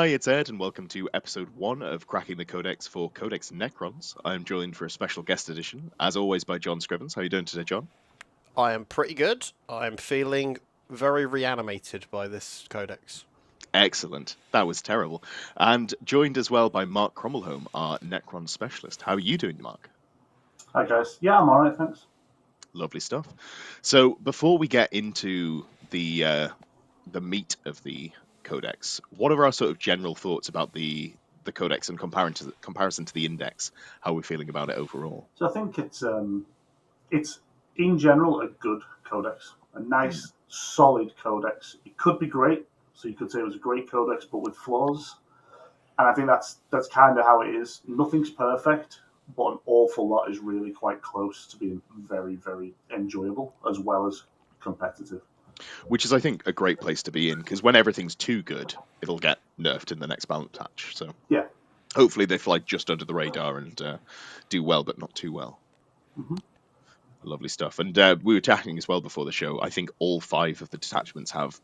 Hi, it's Ed, and welcome to episode 1 of Cracking the Codex for Codex Necrons. I'm joined for a special guest edition, as always, by John Scrivens. How are you doing today, John? I am pretty good. I'm feeling very reanimated by this codex. Excellent. That was terrible. And joined as well by Mark Crombleholme, our Necron specialist. How are you doing, Mark? Hi, guys. Yeah, I'm alright, thanks. Lovely stuff. So, before we get into the meat of the Codex, what are our sort of general thoughts about the Codex in comparison to the Index? How are we feeling about it overall? So I think it's in general a good codex, a nice, solid codex. It could be great, so you could say it was a great codex, but with flaws. And I think that's kind of how it is. Nothing's perfect, but an awful lot is really quite close to being very, very enjoyable as well as competitive. Which is, I think, a great place to be in, because when everything's too good, it'll get nerfed in the next balance patch. So yeah, hopefully they fly just under the radar and do well, but not too well. Mm-hmm. Lovely stuff. And we were chatting as well before the show. I think all 5 of the detachments have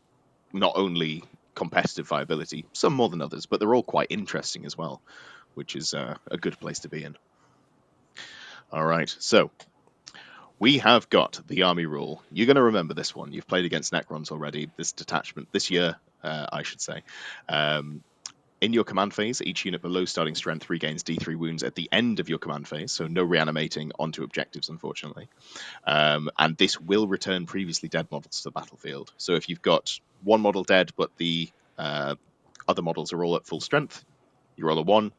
not only competitive viability, some more than others, but they're all quite interesting as well, which is a good place to be in. All right, so we have got the army rule. You're going to remember this one. You've played against Necrons already, this detachment, this year, I should say. In your command phase, each unit below starting strength regains D3 wounds at the end of your command phase, so no reanimating onto objectives, unfortunately. And this will return previously dead models to the battlefield. So if you've got one model dead, but the other models are all at full strength, you roll a 1,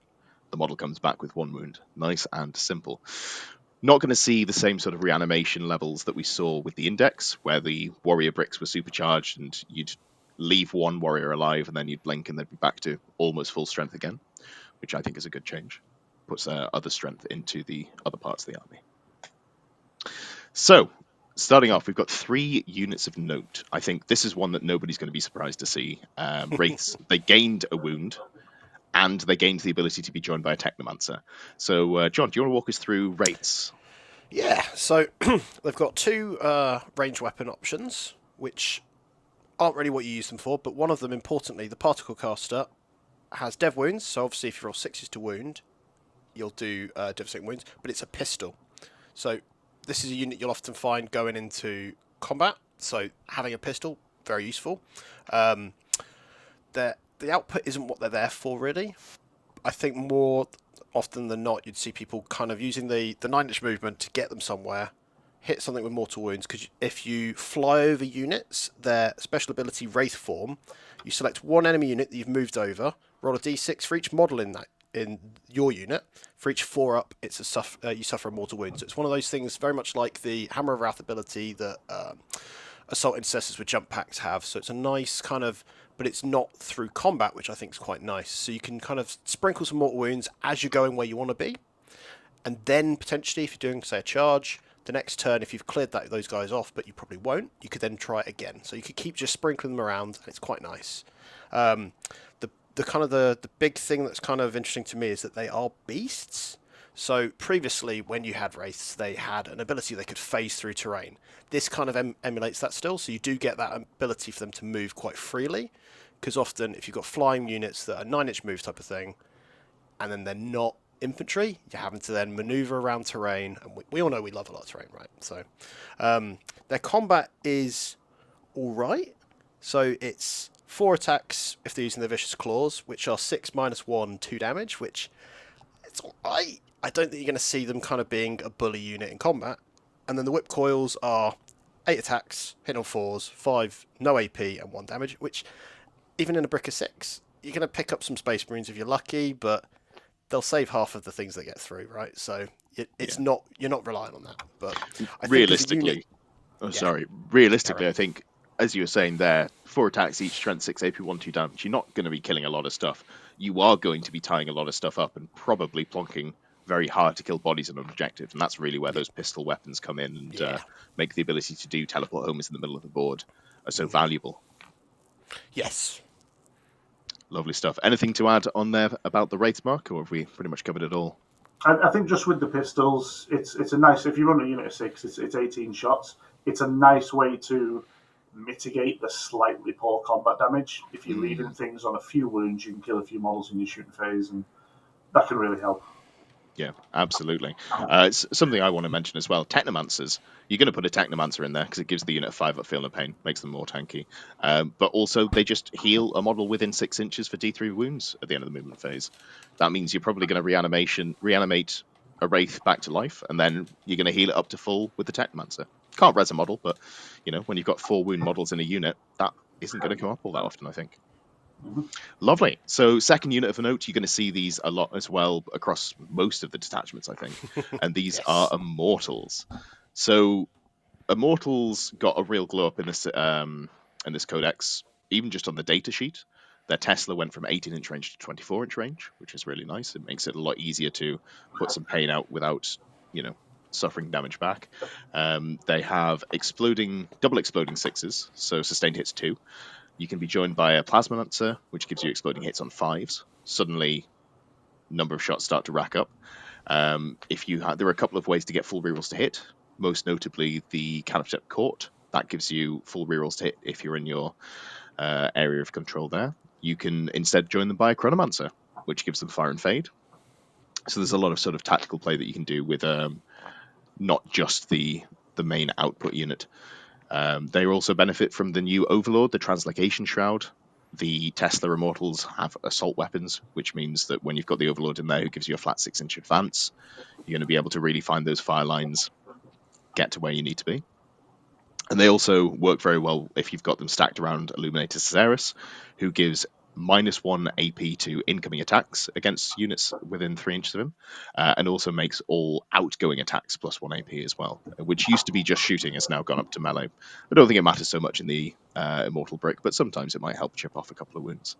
the model comes back with 1 wound. Nice and simple. Not going to see the same sort of reanimation levels that we saw with the Index, where the warrior bricks were supercharged and you'd leave one warrior alive and then you'd blink and they'd be back to almost full strength again, which I think is a good change. Puts other strength into the other parts of the army. So, starting off, we've got 3 units of note. I think this is one that nobody's going to be surprised to see. Wraiths, they gained a wound, and they gained the ability to be joined by a Technomancer. So, John, do you want to walk us through Wraiths? Yeah, so they've got 2 ranged weapon options, which aren't really what you use them for, but one of them, importantly, the Particle Caster, has Dev Wounds, so obviously if you roll 6s to wound, you'll do Devastating Wounds, but it's a pistol. So this is a unit you'll often find going into combat, so having a pistol, very useful. The output isn't what they're there for, really. I think more often than not, you'd see people kind of using the 9-inch movement to get them somewhere, hit something with mortal wounds, because if you fly over units, their special ability Wraith Form, you select one enemy unit that you've moved over, roll a d6 for each model in your unit. For each 4 up, it's you suffer a mortal wound. So it's one of those things very much like the Hammer of Wrath ability that Assault Intercessors with jump packs have. So it's a nice kind of, but it's not through combat, which I think is quite nice. So you can kind of sprinkle some mortal wounds as you're going where you want to be. And then potentially, if you're doing, say, a charge, the next turn, if you've cleared those guys off, but you probably won't, you could then try it again. So you could keep just sprinkling them around, and it's quite nice. The big thing that's kind of interesting to me is that they are beasts. So previously, when you had Wraiths, they had an ability they could phase through terrain. This kind of emulates that still, so you do get that ability for them to move quite freely, because often if you've got flying units that are 9-inch move type of thing, and then they're not infantry, you're having to then maneuver around terrain, and we all know we love a lot of terrain, right? So their combat is alright. So it's 4 attacks if they're using their Vicious Claws, which are 6 -1, 2 damage, which it's alright. I don't think you're going to see them kind of being a bully unit in combat. And then the Whip Coils are 8 attacks, hit on 4s, 5 no AP and 1 damage, which even in a brick of 6, you're going to pick up some Space Marines if you're lucky, but they'll save half of the things they get through, right? So it's not, you're not relying on that. But I realistically, I think, as you were saying there, 4 attacks each, strength 6, AP 1, 2 damage. You're not going to be killing a lot of stuff. You are going to be tying a lot of stuff up and probably plonking very hard to kill bodies on an objective, and that's really where those pistol weapons come in and make the ability to do teleport homers in the middle of the board are so valuable. Yes. Lovely stuff. Anything to add on there about the Wraiths, Mark, or have we pretty much covered it all? I think just with the pistols, it's a nice, if you run a unit of 6, it's 18 shots. It's a nice way to mitigate the slightly poor combat damage. If you're leaving things on a few wounds, you can kill a few models in your shooting phase, and that can really help. Yeah, absolutely. It's something I want to mention as well. Technomancers. You're going to put a Technomancer in there because it gives the unit 5 up feel no pain, makes them more tanky. But also, they just heal a model within 6 inches for D3 wounds at the end of the movement phase. That means you're probably going to reanimate a Wraith back to life, and then you're going to heal it up to full with the Technomancer. Can't res a model, but when you've got 4 wound models in a unit, that isn't going to come up all that often, I think. Lovely. So second unit of note, you're going to see these a lot as well across most of the detachments, I think. And these are Immortals. So Immortals got a real glow up in this codex, even just on the data sheet. Their Tesla went from 18-inch range to 24-inch range, which is really nice. It makes it a lot easier to put some pain out without, suffering damage back. They have double exploding 6s, so sustained hits 2. You can be joined by a Plasmamancer, which gives you exploding hits on 5s. Suddenly, number of shots start to rack up. There are a couple of ways to get full rerolls to hit. Most notably, the Canoptek Court. That gives you full rerolls to hit if you're in your area of control there. You can instead join them by a Chronomancer, which gives them fire and fade. So there's a lot of sort of tactical play that you can do with not just the main output unit. They also benefit from the new Overlord, the Translocation Shroud. The Tesla Immortals have assault weapons, which means that when you've got the Overlord in there who gives you a flat 6-inch advance, you're going to be able to really find those fire lines, get to where you need to be. And they also work very well if you've got them stacked around Illuminator Caesaris, who gives -1 AP to incoming attacks against units within 3 inches of him, and also makes all outgoing attacks +1 AP as well, which used to be just shooting, has now gone up to melee. I don't think it matters so much in the Immortal Brick, but sometimes it might help chip off a couple of wounds.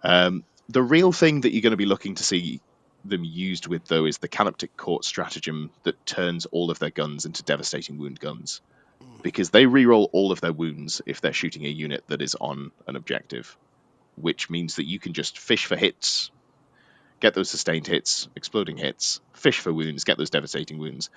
The real thing that you're going to be looking to see them used with, though, is the Canoptek Court stratagem that turns all of their guns into devastating wound guns, because they reroll all of their wounds if they're shooting a unit that is on an objective, which means that you can just fish for hits, get those sustained hits, exploding hits, fish for wounds, get those devastating wounds.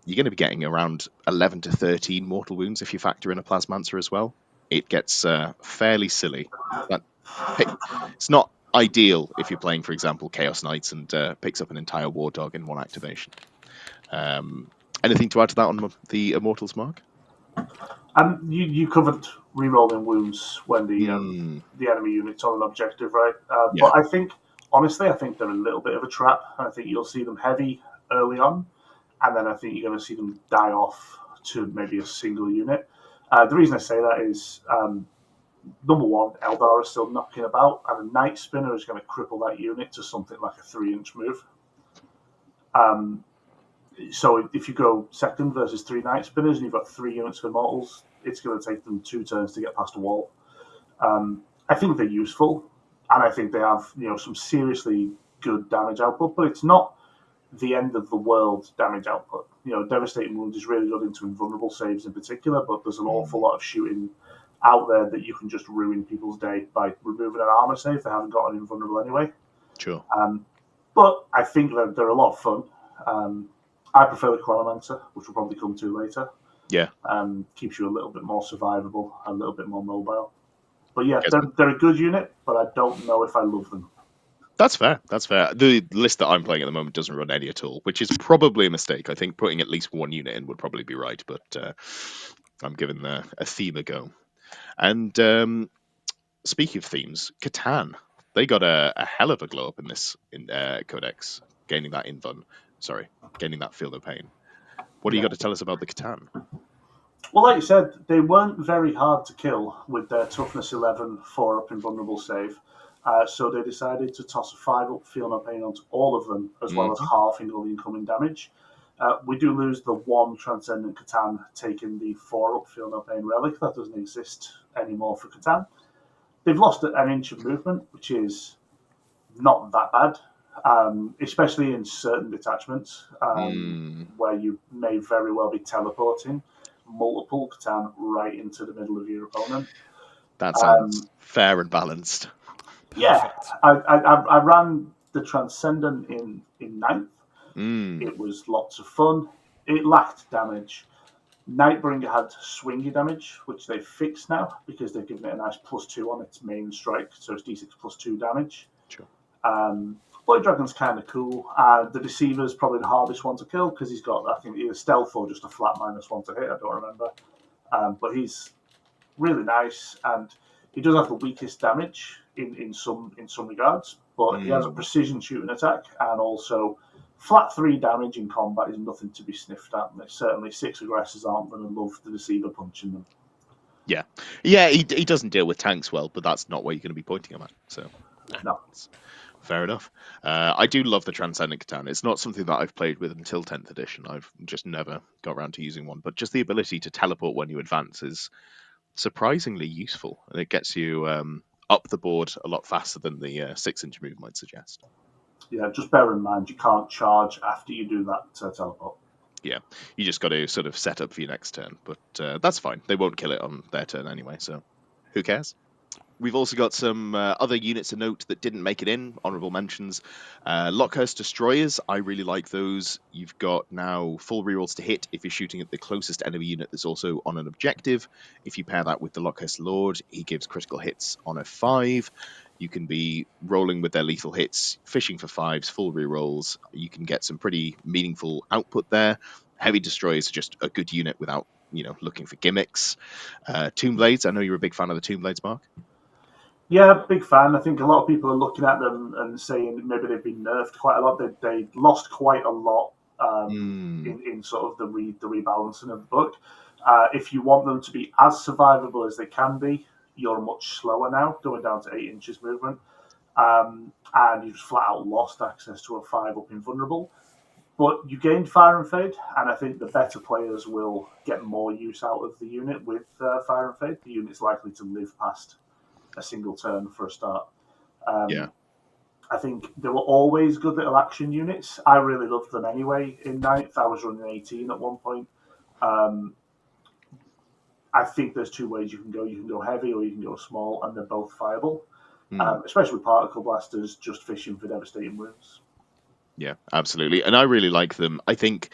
You're going to be getting around 11 to 13 mortal wounds if you factor in a Plasmancer as well. It gets fairly silly. It's not ideal if you're playing, for example, Chaos Knights and picks up an entire War Dog in one activation. Anything to add to that on the Immortals, Mark? You covered rerolling wounds when the enemy unit's on an objective, right? Yeah. But honestly, I think they're a little bit of a trap. I think you'll see them heavy early on, and then I think you're going to see them die off to maybe a single unit. The reason I say that is, number one, Eldar is still knocking about, and a Night Spinner is going to cripple that unit to something like a 3-inch move. So if you go second versus 3 Night Spinners and you've got 3 units of Immortals, it's going to take them 2 turns to get past a wall. I think they're useful, and I think they have some seriously good damage output, but it's not the end of the world damage output. Devastating Wound is really good into invulnerable saves in particular, but there's an awful lot of shooting out there that you can just ruin people's day by removing an armor save. They haven't got an invulnerable anyway. Sure. But I think that they're a lot of fun. I prefer the Chronomancer, which we'll probably come to later. Yeah. Keeps you a little bit more survivable, a little bit more mobile. But yeah, they're a good unit, but I don't know if I love them. That's fair. The list that I'm playing at the moment doesn't run any at all, which is probably a mistake. I think putting at least 1 unit in would probably be right, but I'm giving a theme a go. And speaking of themes, Catan. They got a hell of a glow up in this codex, gaining that feel no pain. What do you got to tell us about the Catan? Well, like you said, they weren't very hard to kill with their toughness 11 4-up invulnerable save. So they decided to toss a 5-up feel no pain onto all of them, as well as halving all the incoming damage. We do lose the 1 Transcendent Catan taking the 4-up feel no pain relic. That doesn't exist anymore for Catan. They've lost an inch of movement, which is not that bad, especially in certain detachments where you may very well be teleporting multiple Catan right into the middle of your opponent. That sounds fair and balanced. Yeah, I ran the Transcendent in 9th. It was lots of fun. It lacked damage, Nightbringer had swingy damage, which they've fixed now because they've given it a nice +2 on its main strike, so it's d6 +2 damage. Sure. Blood Dragon's kind of cool. The Deceiver's probably the hardest one to kill because he's got, I think, either stealth or just a flat -1 to hit. I don't remember. But he's really nice, and he does have the weakest damage in some regards. But he has a precision shooting attack, and also flat 3 damage in combat is nothing to be sniffed at. And certainly 6 aggressors aren't going to love the Deceiver punching them. Yeah, he doesn't deal with tanks well, but that's not where you're going to be pointing him at. So no. Fair enough. I do love the Transcendent Katan. It's not something that I've played with until 10th edition. I've just never got around to using one. But just the ability to teleport when you advance is surprisingly useful. And it gets you up the board a lot faster than the 6-inch move might suggest. Yeah, just bear in mind, you can't charge after you do that teleport. Yeah, you just got to sort of set up for your next turn. But that's fine. They won't kill it on their turn anyway, so who cares? We've also got some other units of note that didn't make it in, honourable mentions. Lockhurst Destroyers, I really like those. You've got now full rerolls to hit if you're shooting at the closest enemy unit that's also on an objective. If you pair that with the Lockhurst Lord, he gives critical hits on a 5. You can be rolling with their lethal hits, fishing for 5s, full rerolls. You can get some pretty meaningful output there. Heavy Destroyers are just a good unit without, looking for gimmicks. Tomb Blades, I know you're a big fan of the Tomb Blades, Mark. Yeah, big fan. I think a lot of people are looking at them and saying maybe they've been nerfed quite a lot. They lost quite a lot in sort of the rebalancing of the book. If you want them to be as survivable as they can be, you're much slower now, going down to 8 inches movement. And you just flat out lost access to a 5-up invulnerable. But you gained Fire and Fade, and I think the better players will get more use out of the unit with Fire and Fade. The unit's likely to live past a single turn for a start. I think there were always good little action units. I really loved them anyway in 9th. I was running 18 at one point. I think there's 2 ways you can go. You can go heavy or you can go small, and they're both viable. Especially with Particle Blasters, just fishing for devastating wounds. Yeah, absolutely. And I really like them. I think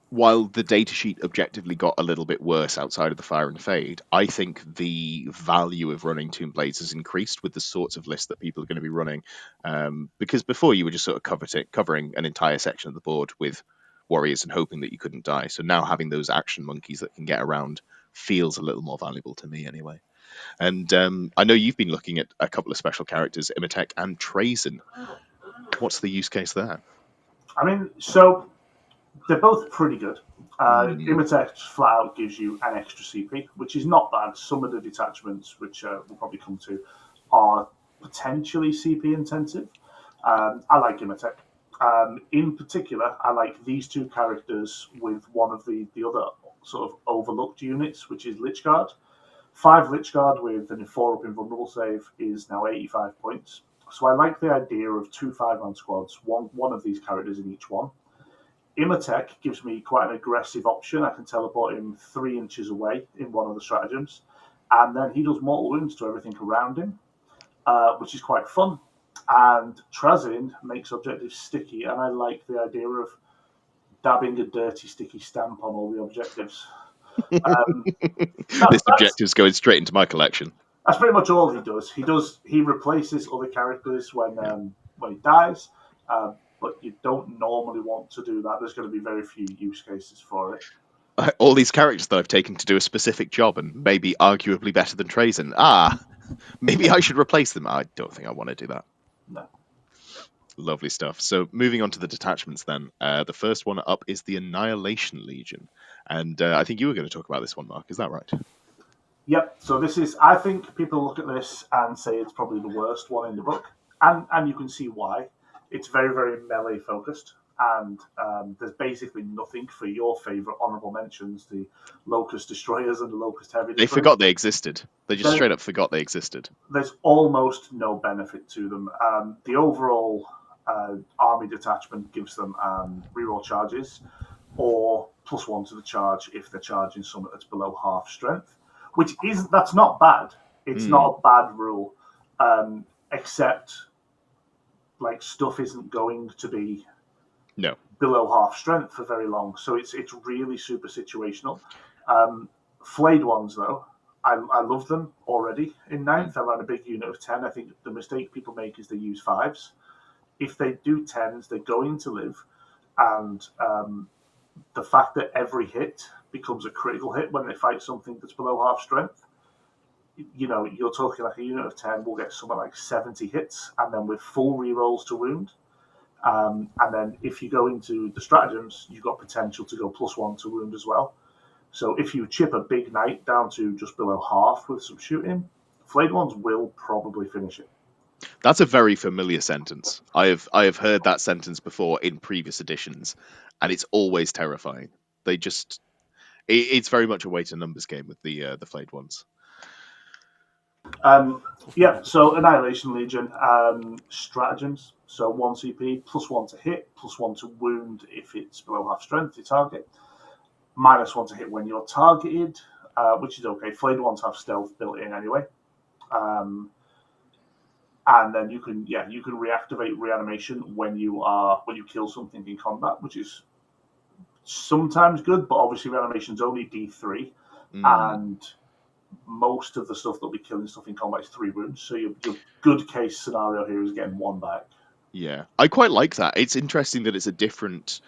while the datasheet objectively got a little bit worse outside of the Fire and Fade, I think the value of running Tomb Blades has increased with the sorts of lists that people are going to be running. Because before you were just sort of covering an entire section of the board with warriors and hoping that you couldn't die. So now having those action monkeys that can get around feels a little more valuable to me anyway. And I know you've been looking at a couple of special characters, Imhotep and Trazen. What's the use case there? I mean, so they're both pretty good. Imhotep flat out gives you an extra CP, which is not bad. Some of the detachments, which we'll probably come to, are potentially CP intensive. I like Imhotep. In particular, I like these 2 characters with one of the other sort of overlooked units, which is Lichguard. 5 Lichguard with an 4-up invulnerable save is now 85 points. So I like the idea of 2 5-man squads, one of these characters in each one. Imhotep gives me quite an aggressive option. I can teleport him 3 inches away in one of the stratagems, and then he does mortal wounds to everything around him, which is quite fun. And Trazen makes objectives sticky, and I like the idea of dabbing a dirty, sticky stamp on all the objectives. This objective's going straight into my collection. That's pretty much all he does. He replaces other characters when he dies, but you don't normally want to do that. There's going to be very few use cases for it. All these characters that I've taken to do a specific job and maybe arguably better than Trazen. Maybe I should replace them. I don't think I want to do that. No. Lovely stuff. So moving on to the detachments then. The first one up is the Annihilation Legion. And I think you were going to talk about this one, Mark. Is that right? Yep. So this is, I think people look at this and say it's probably the worst one in the book. And you can see why. It's very, very melee focused. And there's basically nothing for your favourite honourable mentions, the Locust Destroyers and the Locust Heavy Destroyers. They forgot they existed. They just straight up forgot they existed. There's almost no benefit to them. The overall army detachment gives them reroll charges, or +1 to the charge if they're charging something that's below half strength, that's not bad. It's not a bad rule, except like stuff isn't going to be below half strength for very long, so it's really super situational. Flayed ones, though, I love them already. In ninth, I ran a big unit of 10. I think the mistake people make is they use 5s. If they do 10s, they're going to live. And the fact that every hit becomes a critical hit when they fight something that's below half strength, you're talking like a unit of 10 will get something like 70 hits, and then with full rerolls to wound. And then if you go into the stratagems, you've got potential to go +1 to wound as well. So if you chip a big knight down to just below half with some shooting, flayed ones will probably finish it. That's a very familiar sentence. I have heard that sentence before in previous editions, and it's always terrifying. It's very much a weight and numbers game with the flayed ones. So Annihilation Legion, stratagems. So 1 CP, +1 to hit, +1 to wound if it's below half strength, your target. -1 to hit when you're targeted, which is okay. Flayed ones have stealth built in anyway. And then you can reactivate reanimation when you kill something in combat, which is sometimes good, but obviously reanimation's only D3, and most of the stuff that'll be killing stuff in combat is 3 wounds. So your good case scenario here is getting 1 back. Yeah, I quite like that. It's interesting that it's a different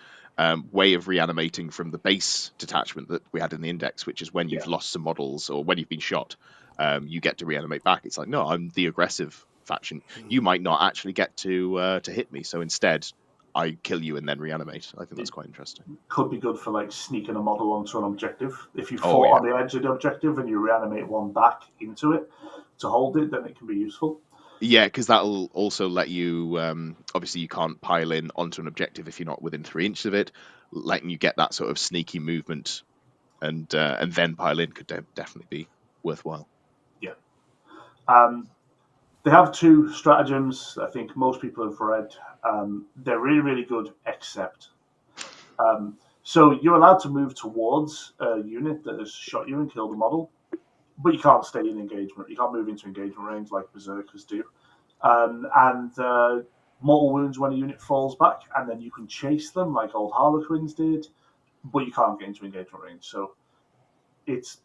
way of reanimating from the base detachment that we had in the index, which is when you've lost some models or when you've been shot, you get to reanimate back. It's like, no, I'm the aggressive faction. You might not actually get to hit me, so instead I kill you and then reanimate. I think that's quite interesting. Could be good for like sneaking a model onto an objective. If you fought on the edge of the objective and you reanimate one back into it to hold it, then it can be useful. Yeah, because that'll also let you, obviously you can't pile in onto an objective if you're not within 3 inches of it, letting you get that sort of sneaky movement and then pile in could definitely be worthwhile. Yeah. They have 2 stratagems I think most people have read. They're really, really good, except... so you're allowed to move towards a unit that has shot you and killed a model, but you can't stay in engagement. You can't move into engagement range like Berserkers do. Mortal wounds when a unit falls back, and then you can chase them like old Harlequins did, but you can't get into engagement range. So it's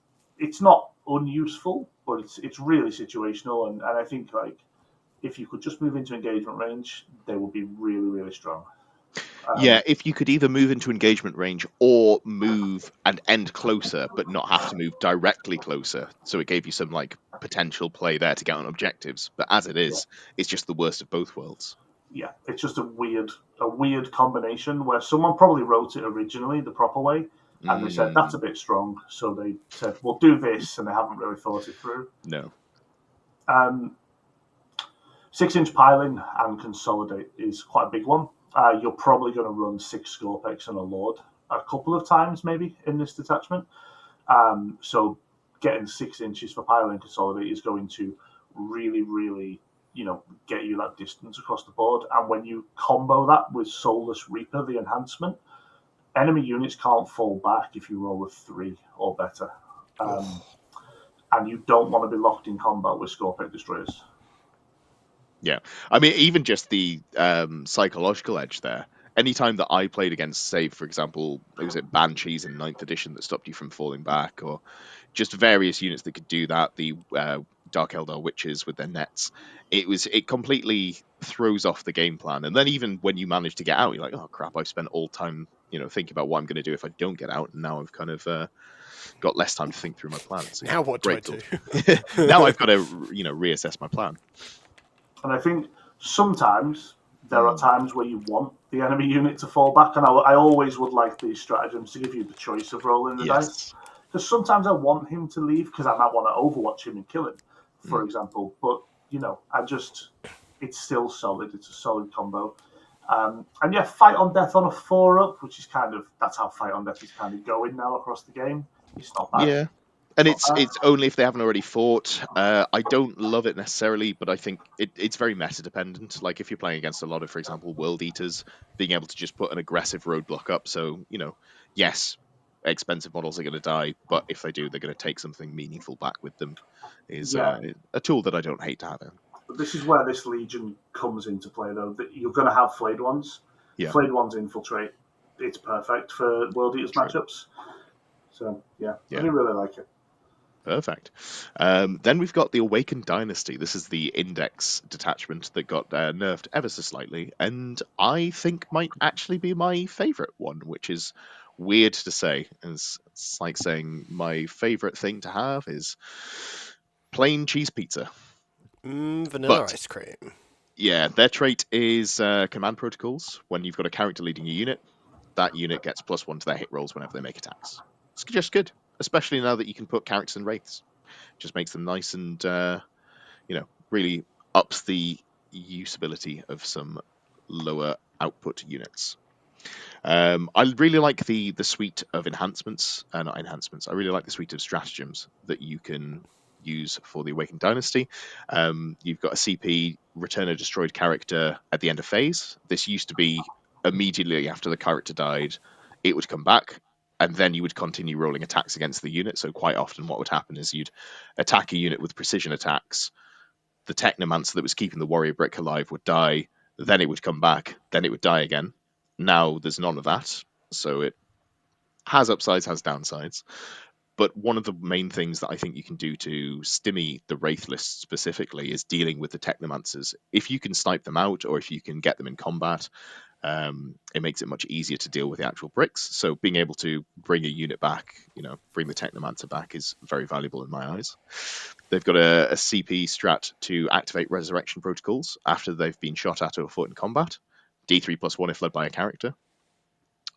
not unuseful, but it's really situational, and I think like if you could just move into engagement range, they would be really, really strong. Yeah, if you could either move into engagement range or move and end closer, but not have to move directly closer, so it gave you some like potential play there to get on objectives. But as it is, it's just the worst of both worlds. Yeah, it's just a weird combination where someone probably wrote it originally the proper way, and they said that's a bit strong, so they said we'll do this, and they haven't really thought it through. No. 6-inch piling and consolidate is quite a big one. You're probably going to run 6 Scorpex and a Lord a couple of times maybe in this detachment. So getting 6 inches for piling and consolidate is going to really, really, get you that distance across the board. And when you combo that with Soulless Reaper, the enhancement, enemy units can't fall back if you roll a 3 or better. And you don't want to be locked in combat with Scorpex Destroyers. Yeah, I mean, even just the psychological edge there. Anytime that I played against, say, for example, was it Banshees in 9th edition that stopped you from falling back, or just various units that could do that, the Dark Eldar Witches with their nets, it completely throws off the game plan. And then even when you manage to get out, you're like, oh crap, I've spent all time, thinking about what I'm going to do if I don't get out, and now I've kind of got less time to think through my plan. So, now what do I do? Now I've got to, reassess my plan. And I think sometimes there are times where you want the enemy unit to fall back, and I always would like these stratagems to give you the choice of rolling the dice. Because sometimes I want him to leave because I might want to overwatch him and kill him, for example. But, it's still solid. It's a solid combo. Fight on death on a 4-up, which is that's how fight on death is kind of going now across the game. It's not bad. Yeah. And it's only if they haven't already fought. I don't love it necessarily, but I think it's very meta dependent. Like if you're playing against a lot of, for example, World Eaters, being able to just put an aggressive roadblock up. So, yes, expensive models are going to die, but if they do, they're going to take something meaningful back with them. Is a tool that I don't hate to have in. But this is where this Legion comes into play, though. That you're going to have flayed ones. Yeah. Flayed ones infiltrate. It's perfect for World Eaters matchups. So yeah, Yeah. I do really like it. Perfect. Then we've got the Awakened Dynasty. This is the index detachment that got nerfed ever so slightly, and I think might actually be my favourite one, which is weird to say. It's like saying my favourite thing to have is plain cheese pizza. Vanilla But ice cream. yeah, their trait is command protocols. When you've got a character leading a unit, that unit gets +1 to their hit rolls whenever they make attacks. It's just good, especially now that you can put characters and wraiths. Just makes them nice and really ups the usability of some lower output units. I really like the suite of enhancements, not enhancements. I really like the suite of stratagems that you can use for the Awakened Dynasty. You've got a CP return a destroyed character at the end of phase. This used to be immediately after the character died, it would come back, and then you would continue rolling attacks against the unit. So quite often what would happen is you'd attack a unit with precision attacks. The Technomancer that was keeping the Warrior Brick alive would die, then it would come back, then it would die again. Now there's none of that, so it has upsides, has downsides. But one of the main things that I think you can do to stymie the Wraith list specifically is dealing with the Technomancers. If you can snipe them out, or if you can get them in combat, it makes it much easier to deal with the actual bricks. So being able to bring a unit back, bring the Technomancer back is very valuable in my eyes. They've got a CP strat to activate resurrection protocols after they've been shot at or fought in combat. D3+1 if led by a character.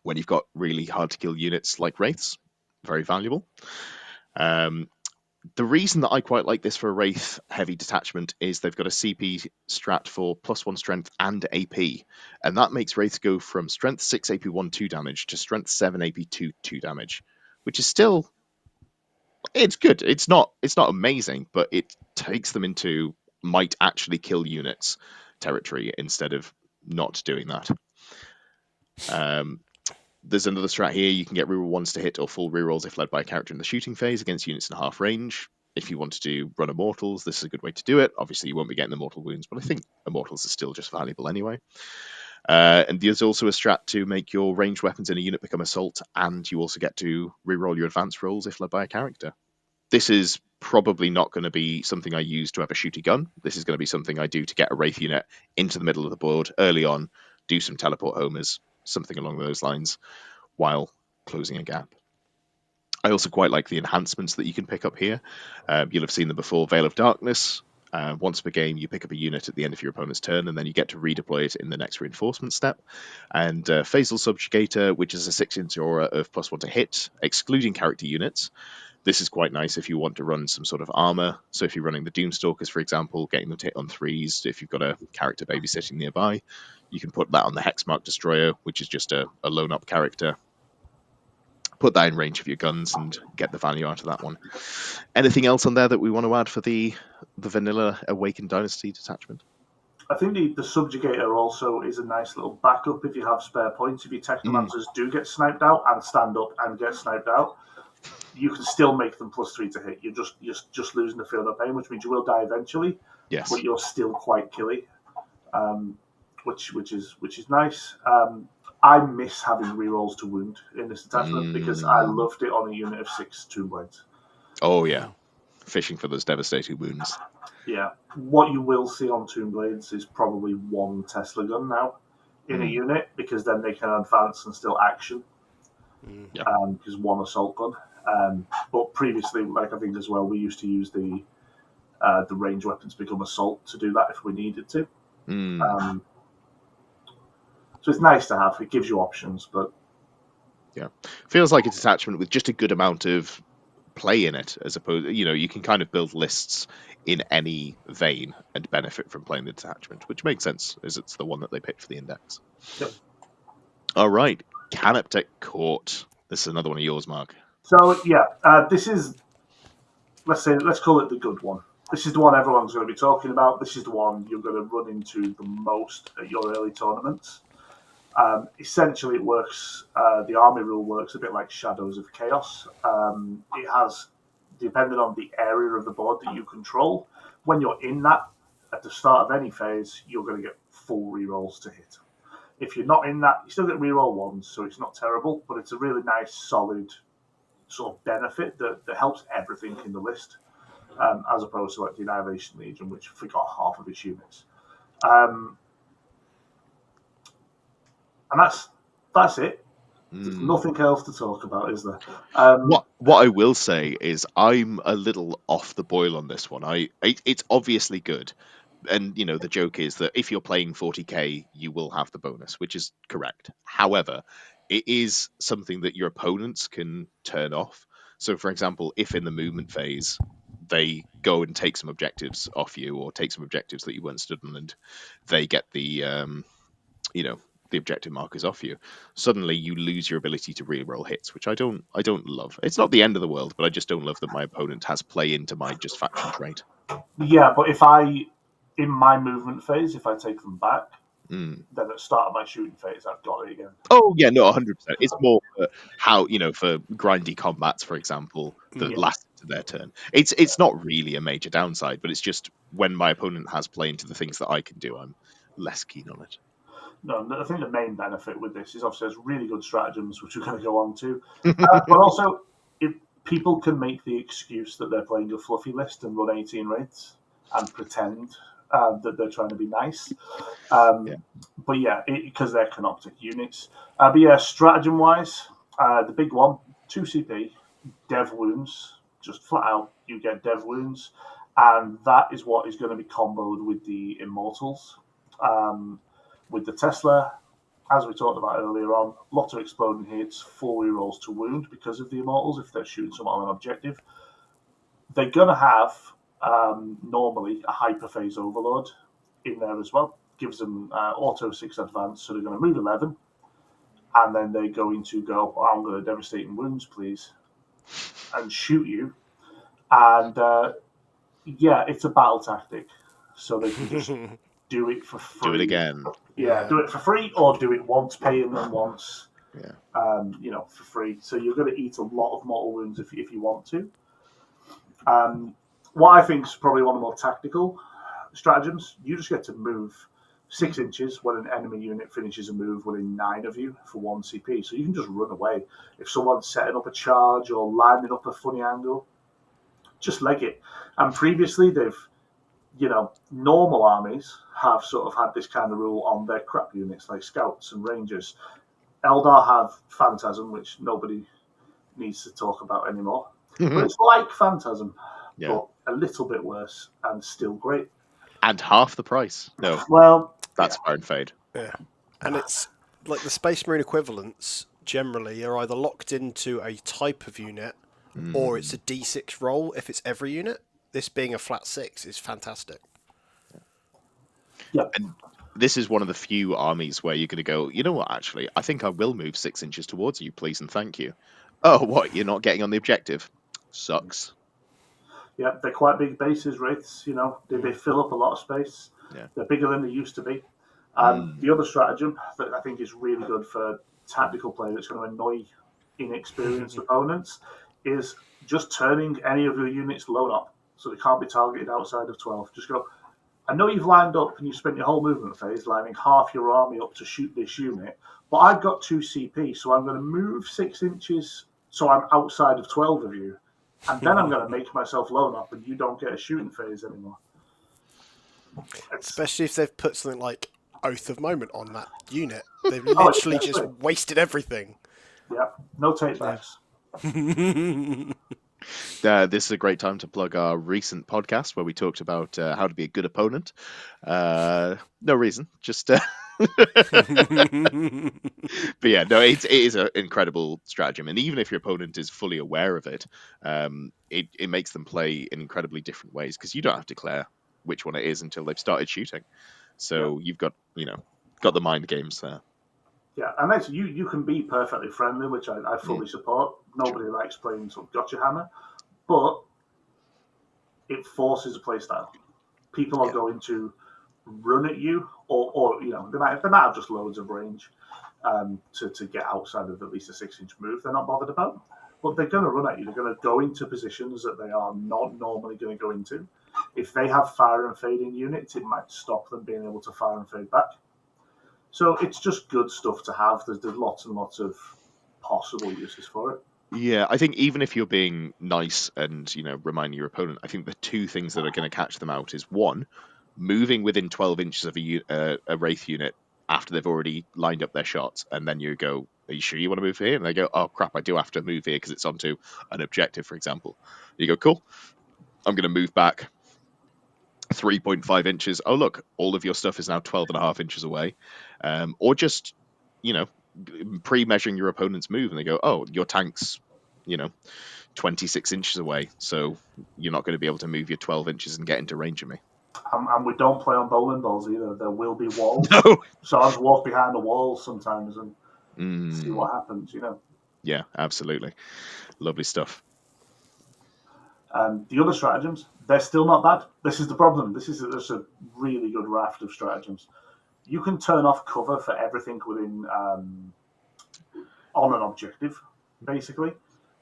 When you've got really hard to kill units like Wraiths, very valuable. The reason that I quite like this for a Wraith heavy detachment is they've got a CP strat for +1 strength and AP, and that makes Wraiths go from strength 6 AP 1 2 damage to strength 7 AP 2 2 damage, which is still, it's good. It's not amazing, but it takes them into might actually kill units territory instead of not doing that. There's another strat here. You can get reroll ones to hit or full rerolls if led by a character in the shooting phase against units in half range. If you wanted to run Immortals, this is a good way to do it. Obviously, you won't be getting the mortal wounds, but I think Immortals are still just valuable anyway. And there's also a strat to make your ranged weapons in a unit become assault, and you also get to reroll your advanced rolls if led by a character. This is probably not going to be something I use to have a shooty gun. This is going to be something I do to get a Wraith unit into the middle of the board early on, do some teleport homers, something along those lines, while closing a gap. I also quite like the enhancements that you can pick up here. You'll have seen them before. Veil of Darkness. Once per game, you pick up a unit at the end of your opponent's turn, and then you get to redeploy it in the next reinforcement step. And Phasal Subjugator, which is a 6-inch aura of +1 to hit, excluding character units. This is quite nice if you want to run some sort of armor. So if you're running the Doomstalkers, for example, getting them to hit on 3s, if you've got a character babysitting nearby, you can put that on the Hexmark Destroyer, which is just a lone-up character. Put that in range of your guns and get the value out of that one. Anything else on there that we want to add for the vanilla Awakened Dynasty detachment? I think the Subjugator also is a nice little backup if you have spare points. If your Technomancers do get sniped out and stand up and get sniped out, you can still make them +3 to hit. You're just losing the field of pain, which means you will die eventually. Yes. But you're still quite killy, which is nice. I miss having rerolls to wound in this attachment because I loved it on a unit of 6 Tomb Blades. Oh yeah, fishing for those devastating wounds. Yeah, what you will see on Tomb Blades is probably one Tesla gun now in a unit, because then they can advance and still action. Because one assault gun. But previously, like I think as well, we used to use the range weapons become assault to do that if we needed to. So it's nice to have. It gives you options, but yeah, feels like a detachment with just a good amount of play in it, as opposed, you can kind of build lists in any vein and benefit from playing the detachment, which makes sense as it's the one that they picked for the index. Yep. All right, Canoptek Court. This is another one of yours, Mark. So yeah, this is, let's call it the good one. This is the one everyone's going to be talking about. This is the one you're going to run into the most at your early tournaments. Essentially, it works. The army rule works a bit like Shadows of Chaos. It has, depending on the area of the board that you control, when you're in that at the start of any phase, you're going to get full rerolls to hit. If you're not in that, you still get reroll ones, so it's not terrible, but it's a really nice, solid sort of benefit that helps everything in the list, as opposed to like the Annihilation Legion, which forgot half of its units. And that's it. There's nothing else to talk about, is there? What I will say is I'm a little off the boil on this one. It's obviously good, and the joke is that if you're playing 40k, you will have the bonus, which is correct. However, it is something that your opponents can turn off. So, for example, if in the movement phase they go and take some objectives off you, or take some objectives that you weren't stood on, and they get the the objective markers off you, suddenly you lose your ability to reroll hits, which I don't love. It's not the end of the world, but I just don't love that my opponent has play into my just faction trait. Yeah, but in my movement phase, if I take them back, then at the start of my shooting phase, I've got it again. Oh yeah, no, 100%. It's more for how for grindy combats, for example, that last to their turn. It's not really a major downside, but it's just when my opponent has play into the things that I can do, I'm less keen on it. No, I think the main benefit with this is obviously there's really good stratagems, which we're going to go on to. But also, if people can make the excuse that they're playing a fluffy list and run 18 raids and pretend that they're trying to be nice. But yeah, because they're Canoptek units. But yeah, stratagem-wise, the big one, 2 CP, dev wounds, just flat out, you get dev wounds. And that is what is going to be comboed with the Immortals. With the Tesla, as we talked about earlier on, lots of exploding hits, 4 rerolls to wound because of the Immortals if they're shooting someone on an objective. They're going to have normally a Hyperphase Overload in there as well. Gives them auto 6 advance, so they're going to move 11, and then they're going to go, I'm going to Devastating Wounds, please, and shoot you. And yeah, it's a battle tactic, so they can just do it for free. Do it again. Yeah, do it for free, or do it once, paying them once. Yeah. For free. So you're going to eat a lot of mortal wounds if you want to. What I think is probably one of the more tactical stratagems, you just get to move 6 inches when an enemy unit finishes a move within 9 of you for 1 CP. So you can just run away. If someone's setting up a charge or lining up a funny angle, just leg it. And previously they've, normal armies have sort of had this kind of rule on their crap units like scouts and rangers. Eldar have Phantasm, which nobody needs to talk about anymore. But it's like Phantasm, but a little bit worse and still great. And half the price. No. Well, that's Fire and Fade. Yeah. And it's like the Space Marine equivalents generally are either locked into a type of unit or it's a D6 roll if it's every unit. This being a flat 6 is fantastic. Yeah. And this is one of the few armies where you're going to go, you know what, actually, I think I will move 6 inches towards you, please and thank you. Oh, what, you're not getting on the objective? Sucks. Yeah, they're quite big bases, Wraiths, they fill up a lot of space. Yeah. They're bigger than they used to be. The other stratagem that I think is really good for tactical play that's going to annoy inexperienced opponents is just turning any of your units low up so they can't be targeted outside of 12. Just go, I know you've lined up and you've spent your whole movement phase lining half your army up to shoot this unit, but I've got 2 CP, so I'm going to move 6 inches so I'm outside of 12 of you, and then I'm going to make myself low enough and you don't get a shooting phase anymore. Especially if they've put something like Oath of Moment on that unit. They've literally just wasted everything. Yeah, no takebacks. This is a great time to plug our recent podcast where we talked about how to be a good opponent. No reason, just... But yeah, no, it is an incredible stratagem, and even if your opponent is fully aware of it, it makes them play in incredibly different ways because you don't have to declare which one it is until they've started shooting. So you've got the mind games there. Yeah, and that's, you can be perfectly friendly, which I fully support. Nobody likes playing sort of gotcha hammer, but it forces a play style. People are going to run at you, or they might have just loads of range to get outside of at least a 6-inch move. They're not bothered about, but they're going to run at you. They're going to go into positions that they are not normally going to go into. If they have fire and fading units, it might stop them being able to fire and fade back. So it's just good stuff to have. There's lots and lots of possible uses for it. Yeah, I think even if you're being nice and, reminding your opponent, I think the two things that are going to catch them out is one, moving within 12 inches of a Wraith unit after they've already lined up their shots, and then you go, are you sure you want to move here? And they go, oh crap, I do have to move here because it's onto an objective, for example. You go, cool, I'm going to move back 3.5 inches. Oh, look, all of your stuff is now 12.5 inches away. Or just, pre-measuring your opponent's move, and they go, oh, your tank's, 26 inches away, so you're not going to be able to move your 12 inches and get into range of me. And we don't play on bowling balls either. There will be walls. No. So I just walk behind the walls sometimes and see what happens, Yeah, absolutely. Lovely stuff. The other stratagems, they're still not bad. This is the problem. This is just a really good raft of stratagems. You can turn off cover for everything within on an objective, basically,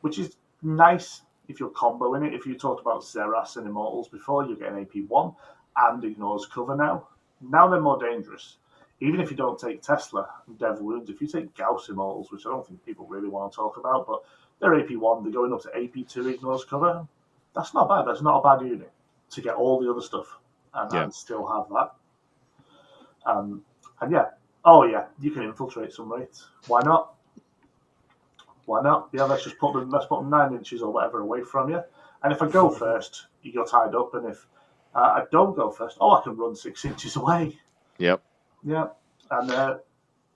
which is nice if you're comboing it. If you talked about Xerath and Immortals before, you get an AP1 and ignores cover now. Now they're more dangerous. Even if you don't take Tesla and Dev Wounds, if you take Gauss Immortals, which I don't think people really want to talk about, but they're AP1, they're going up to AP2 ignores cover. That's not bad. That's not a bad unit to get all the other stuff and still have that. And yeah, you can infiltrate some Wraiths. Why not? Why not? Yeah, let's put them 9 inches or whatever away from you. And if I go first, you're tied up. And if I don't go first, I can run 6 inches away. Yep. Yeah. And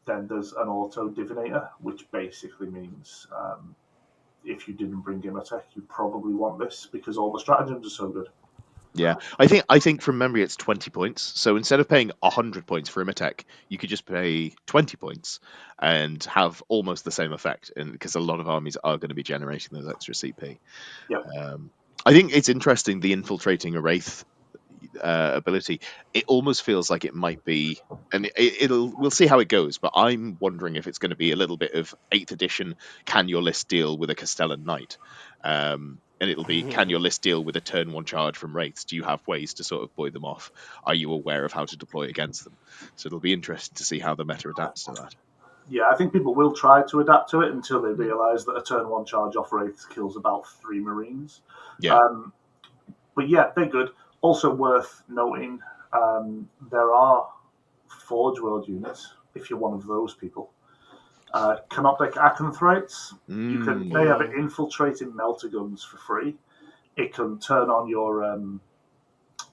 then there's an auto divinator, which basically means if you didn't bring Imhotep, you probably want this because all the stratagems are so good. Yeah, I think from memory it's 20 points. So instead of paying 100 points for Imhotep, you could just pay 20 points and have almost the same effect. And because a lot of armies are going to be generating those extra CP. Yeah. I think it's interesting, the infiltrating a Wraith ability. It almost feels like it might be, and we'll see how it goes, but I'm wondering if it's going to be a little bit of 8th edition, can your list deal with a Castellan Knight? And it'll be, can your list deal with a turn 1 charge from Wraiths? Do you have ways to sort of buoy them off? Are you aware of how to deploy against them? So it'll be interesting to see how the meta adapts to that. Yeah, I think people will try to adapt to it until they realise that a turn 1 charge off Wraiths kills about 3 Marines. Yeah. But yeah, they're good. Also worth noting, there are Forge World units, if you're one of those people. Canoptek Acanthrites, they have infiltrating melter guns for free. It can turn on your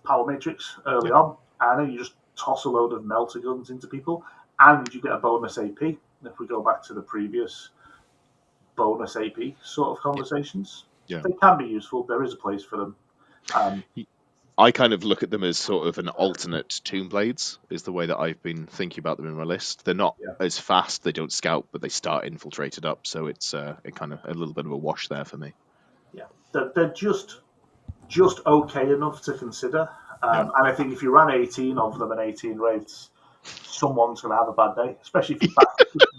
power matrix early on, and then you just toss a load of melter guns into people, and you get a bonus AP. If we go back to the previous bonus AP sort of conversations, they can be useful. There is a place for them. I kind of look at them as sort of an alternate Tomb Blades, is the way that I've been thinking about them in my list. They're not as fast, they don't scout, but they start infiltrated up, so it's kind of a little bit of a wash there for me. Yeah, they're just okay enough to consider. And I think if you ran 18 of them and 18 Wraiths, someone's going to have a bad day, especially if you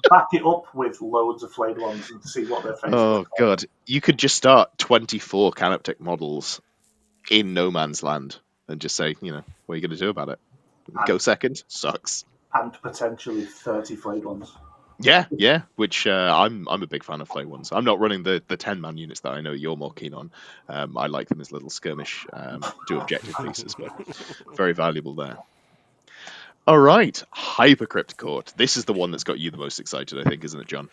back it up with loads of flayed ones and see what they're facing. Oh, God. You could just start 24 Canoptek models in no man's land and just say, what are you going to do about it? Go second? Sucks. And potentially 30 flayed ones. Yeah, which I'm a big fan of flayed ones. I'm not running the 10-man units that I know you're more keen on. I like them as little skirmish, do objective pieces, but very valuable there. All right, Hypercrypt Court. This is the one that's got you the most excited, I think, isn't it, John?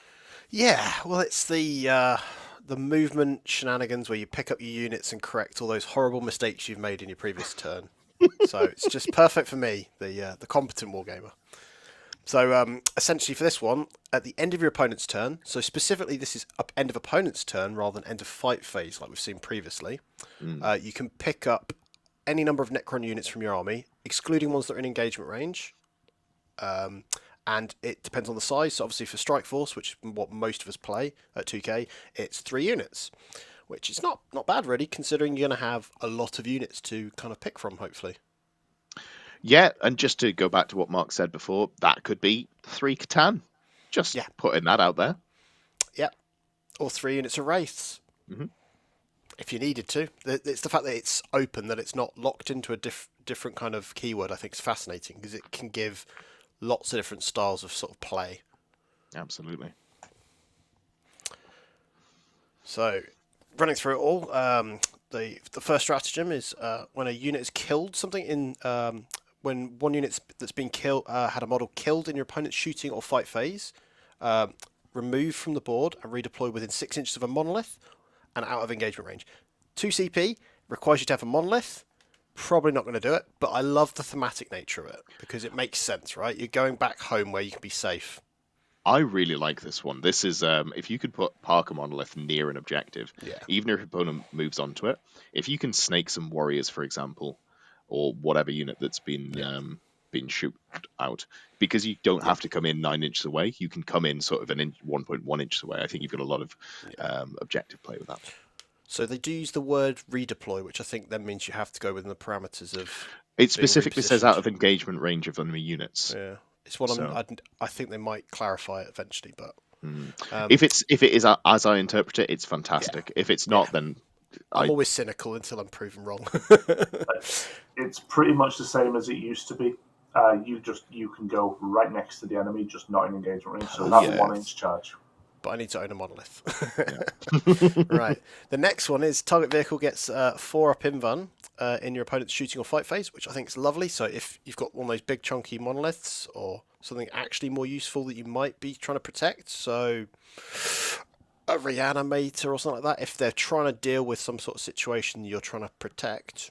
Yeah, well, it's the movement shenanigans where you pick up your units and correct all those horrible mistakes you've made in your previous turn. So it's just perfect for me, the competent wargamer. So essentially for this one, at the end of your opponent's turn, so specifically this is up end of opponent's turn rather than end of fight phase like we've seen previously, you can pick up any number of Necron units from your army, excluding ones that are in engagement range. And it depends on the size. So obviously for Strike Force, which is what most of us play at 2K, it's 3 units, which is not bad really, considering you're going to have a lot of units to kind of pick from, hopefully. Yeah, and just to go back to what Mark said before, that could be 3 Catan. Just putting that out there. Yeah, or 3 units of Wraiths. Mm-hmm. If you needed to. It's the fact that it's open, that it's not locked into a different kind of keyword, I think is fascinating, because it can give lots of different styles of sort of play. Absolutely. So, running through it all, the first stratagem is when a unit is killed, something in when one unit that's been killed had a model killed in your opponent's shooting or fight phase, remove from the board and redeploy within 6 inches of a monolith and out of engagement range. 2 CP requires you to have a monolith. Probably not going to do it, but I love the thematic nature of it because it makes sense, right? You're going back home where you can be safe. I really like this one. This is if you could park a monolith near an objective, even if your opponent moves onto it, if you can snake some warriors, for example, or whatever unit that's been shoot out, because you don't have to come in 9 inches away, you can come in sort of 1.1 inches away. I think you've got a lot of objective play with that. So they do use the word redeploy, which I think then means you have to go within the parameters of. It specifically says out of engagement range of enemy units. Yeah. It's what I think they might clarify it eventually, but if it is as I interpret it, it's fantastic. If it's not, then I'm always cynical until I'm proven wrong. It's pretty much the same as it used to be. You can go right next to the enemy, just not in engagement range. So that's 1 inch charge. But I need to own a monolith. Right. The next one is target vehicle gets 4 up invuln in your opponent's shooting or fight phase, which I think is lovely. So if you've got one of those big chunky monoliths or something actually more useful that you might be trying to protect, so a reanimator or something like that, if they're trying to deal with some sort of situation you're trying to protect,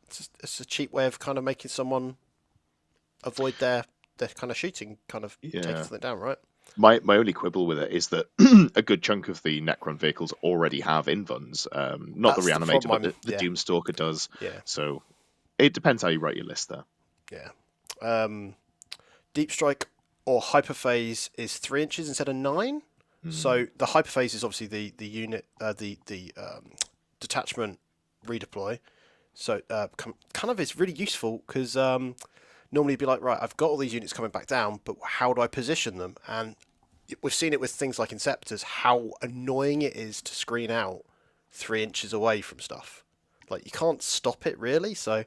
it's a cheap way of kind of making someone avoid their kind of shooting, kind of taking something down, right? My only quibble with it is that a good chunk of the Necron vehicles already have invuns. Not the Reanimator, but the Doomstalker does. Yeah. So it depends how you write your list there. Yeah. Deep Strike or Hyperphase is 3 inches instead of 9. So the Hyperphase is obviously the unit, the detachment redeploy. So kind of is really useful because normally you'd be like, right, I've got all these units coming back down, but how do I position them? And we've seen it with things like Inceptors, how annoying it is to screen out 3 inches away from stuff. Like, you can't stop it, really. So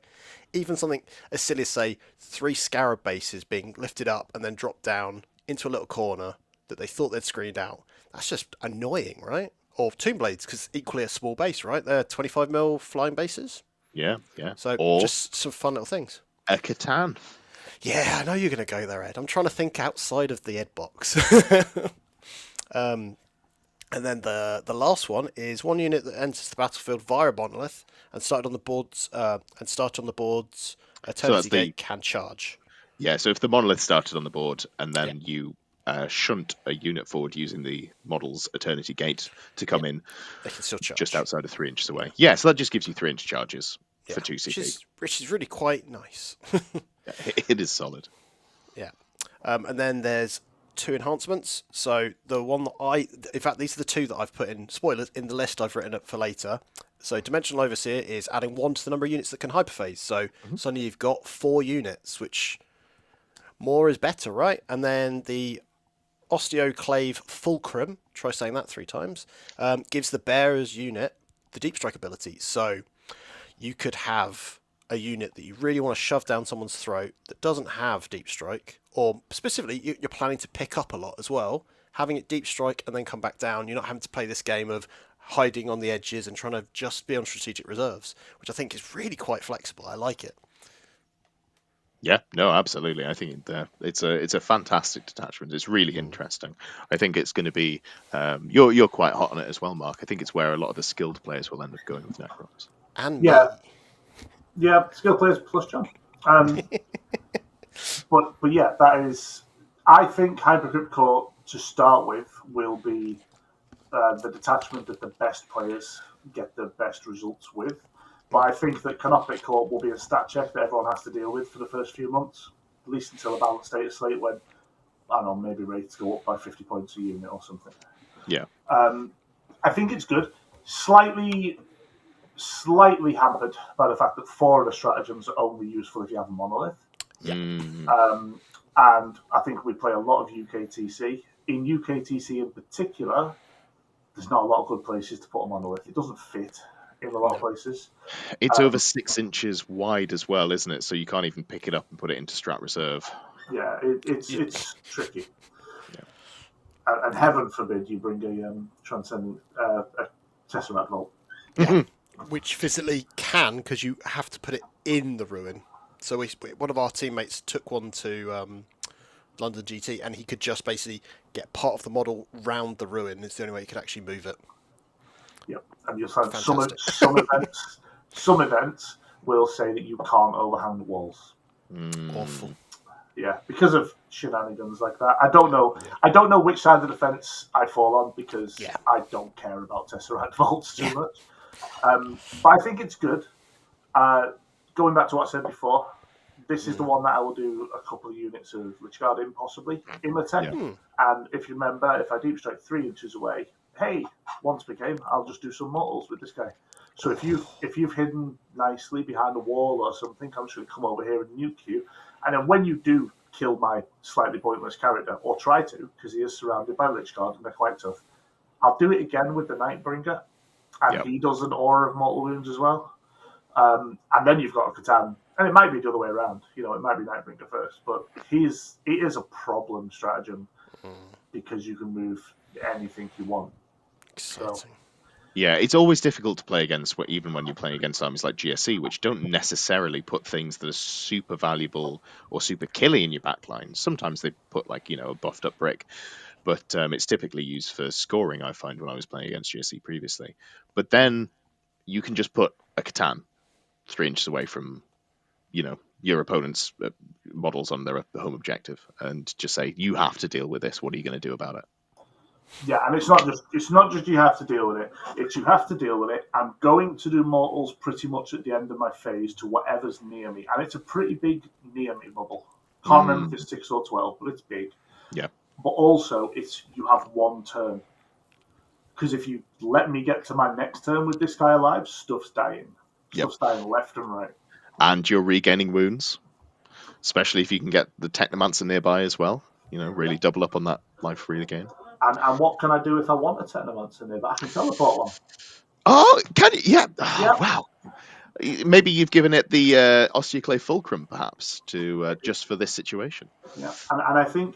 even something as silly as, say, 3 Scarab bases being lifted up and then dropped down into a little corner that they thought they'd screened out, that's just annoying, right? Or Tomb Blades, because equally a small base, right? They're 25mm flying bases. Yeah. So just some fun little things. A Katan. Yeah, I know you're going to go there, Ed. I'm trying to think outside of the Ed box. And then the last one is one unit that enters the battlefield via a monolith and started on the boards. Eternity Gate can charge. Yeah, so if the monolith started on the board and then you shunt a unit forward using the model's Eternity Gate to come in, they can still charge just outside of 3 inches away. Yeah, so that just gives you 3 inch charges. For 2 CP. Which is really quite nice. It is solid. Yeah. And then there's 2 enhancements. So the one that in fact, these are the 2 that I've put in, spoilers, in the list I've written up for later. So Dimensional Overseer is adding 1 to the number of units that can hyperphase. So suddenly you've got 4 units, which more is better, right? And then the Osteoclave Fulcrum, try saying that 3 times, gives the bearer's unit the Deep Strike ability. So you could have a unit that you really want to shove down someone's throat that doesn't have Deep Strike, or specifically you're planning to pick up a lot as well. Having it Deep Strike and then come back down, you're not having to play this game of hiding on the edges and trying to just be on strategic reserves, which I think is really quite flexible. I like it. Yeah, no, absolutely. I think it's a fantastic detachment. It's really interesting. I think it's going to be you're quite hot on it as well, Mark. I think it's where a lot of the skilled players will end up going with Necrons. And skill players plus John. But yeah, that is. I think Hypercrypt Court to start with will be the detachment that the best players get the best results with. But I think that Canoptek Court will be a stat check that everyone has to deal with for the first few months, at least until a balanced data slate when, I don't know, maybe rates go up by 50 points a unit or something. Yeah. I think it's good. Slightly hampered by the fact that 4 of the stratagems are only useful if you have a monolith. Yeah. And I think we play a lot of UKTC. In UKTC in particular, there's not a lot of good places to put a monolith. It doesn't fit in a lot of places. It's over 6 inches wide as well, isn't it? So you can't even pick it up and put it into strat reserve. Yeah, it's tricky. Yeah. And heaven forbid you bring a transcendent Tesseract Vault. Yeah, which physically can, because you have to put it in the ruin. So one of our teammates took one to London GT, and he could just basically get part of the model round the ruin. It's the only way he could actually move it. Yep, and you'll find Fantastic. some events will say that you can't overhang the walls. Awful. Yeah, because of shenanigans like that. I don't know which side of the fence I fall on, because I don't care about Tesseract Vaults too much. But I think it's good. Going back to what I said before, this is the one that I will do a couple of units of Lichguard in, possibly Immertech. And if you remember, if I deep strike 3 inches away, hey, once per game, I'll just do some mortals with this guy. So if you've hidden nicely behind a wall or something, I'm just going to come over here and nuke you. And then when you do kill my slightly pointless character, or try to, because he is surrounded by Lichguard and they're quite tough, I'll do it again with the Nightbringer, and he does an aura of mortal wounds as well. And then you've got a Katan, and it might be the other way around. You know, it might be Nightbringer first, but it is a problem stratagem because you can move anything you want. Exciting. So, Yeah, it's always difficult to play against, even when you're playing against armies like GSC, which don't necessarily put things that are super valuable or super killy in your backline. Sometimes they put, like, you know, a buffed up brick, but it's typically used for scoring, I find, when I was playing against GSC previously. But then you can just put a Catan 3 inches away from, you know, your opponent's models on their home objective, and just say, you have to deal with this. What are you going to do about it? yeah, and it's not just you have to deal with it. It's you have to deal with it. I'm going to do mortals pretty much at the end of my phase to whatever's near me, and it's a pretty big near me bubble. Can't remember if it's 6 or 12, but it's big. Yeah. But also, it's you have one turn, because if you let me get to my next turn with this guy alive, stuff's dying. Stuff's dying left and right. And you're regaining wounds, especially if you can get the Technomancer nearby as well. You know, really double up on that life free again. And what can I do if I want a Technomancer nearby? I can teleport one. Oh, can you? Yeah. Oh, Yeah. wow. Maybe you've given it the Osteoclave Fulcrum, perhaps, to just for this situation. Yeah, and I think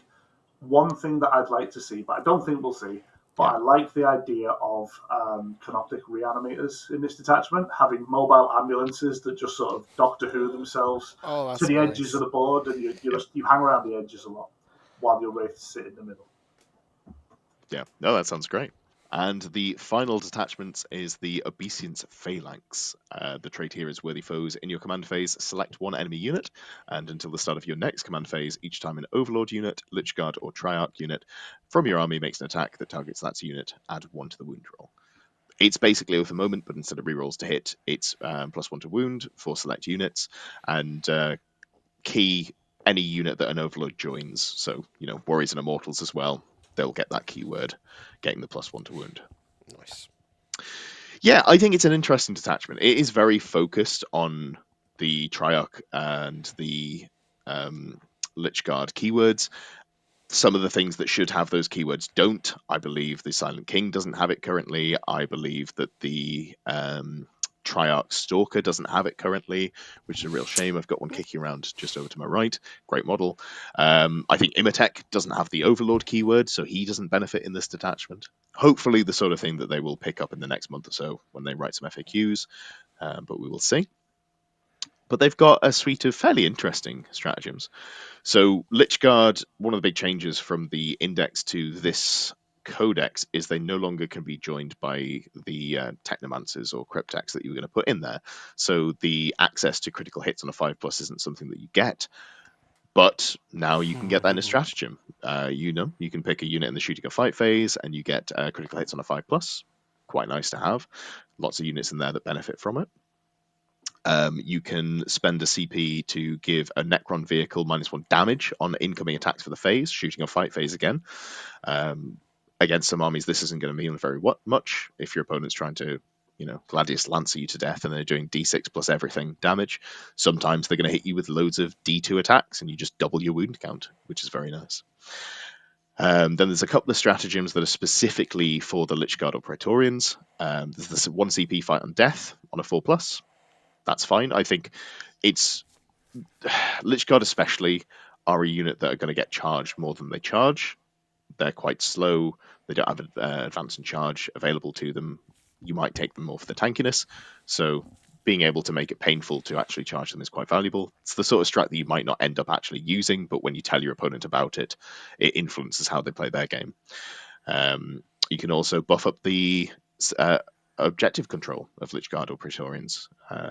one thing that I'd like to see, but I don't think we'll see, but I like the idea of Canoptek Reanimators in this detachment, having mobile ambulances that just sort of Doctor Who themselves to the edges of the board, and you hang around the edges a lot while your wraiths sit in the middle. Yeah, no, that sounds great. And the final detachment is the Obeisance Phalanx. The trait here is worthy foes. In your command phase, select one enemy unit, and until the start of your next command phase, each time an Overlord unit, Lichguard, or Triarch unit from your army makes an attack that targets that unit, add 1 to the wound roll. It's basically Oath of Moment, but instead of rerolls to hit, it's +1 to wound for select units, and key any unit that an Overlord joins. So, you know, Warriors and Immortals as well. They'll get that keyword, getting the +1 to wound. Nice. Yeah, I think it's an interesting detachment. It is very focused on the Triarch and the Lichguard keywords. Some of the things that should have those keywords don't. I believe the Silent King doesn't have it currently. I believe that the Triarch Stalker doesn't have it currently, which is a real shame. I've got one kicking around just over to my right. Great model. I think Immertech doesn't have the Overlord keyword, so he doesn't benefit in this detachment. Hopefully the sort of thing that they will pick up in the next month or so when they write some FAQs, but we will see. But they've got a suite of fairly interesting stratagems. So Lichguard, one of the big changes from the index to this codex is they no longer can be joined by the Technomancers or Cryptex that you were going to put in there. So the access to critical hits on a 5+ isn't something that you get. But now you can get that in a stratagem. You know, you can pick a unit in the shooting or fight phase and you get critical hits on a 5+. Quite nice to have. Lots of units in there that benefit from it. You can spend a CP to give a Necron vehicle -1 damage on incoming attacks for the phase, shooting or fight phase again. Against some armies, this isn't going to mean very much. If your opponent's trying to, you know, Gladius Lancer you to death and they're doing D6 plus everything damage, sometimes they're going to hit you with loads of D2 attacks and you just double your wound count, which is very nice. Then there's a couple of stratagems that are specifically for the Lichguard or Praetorians. There's this 1 CP fight on death on a 4+. That's fine. I think it's Lichguard especially are a unit that are going to get charged more than they charge. They're quite slow. They don't have advance and charge available to them. you might take them more for the tankiness. So being able to make it painful to actually charge them is quite valuable. It's the sort of strat that you might not end up actually using, but when you tell your opponent about it, it influences how they play their game. You can also buff up the objective control of Lich Guard or Praetorians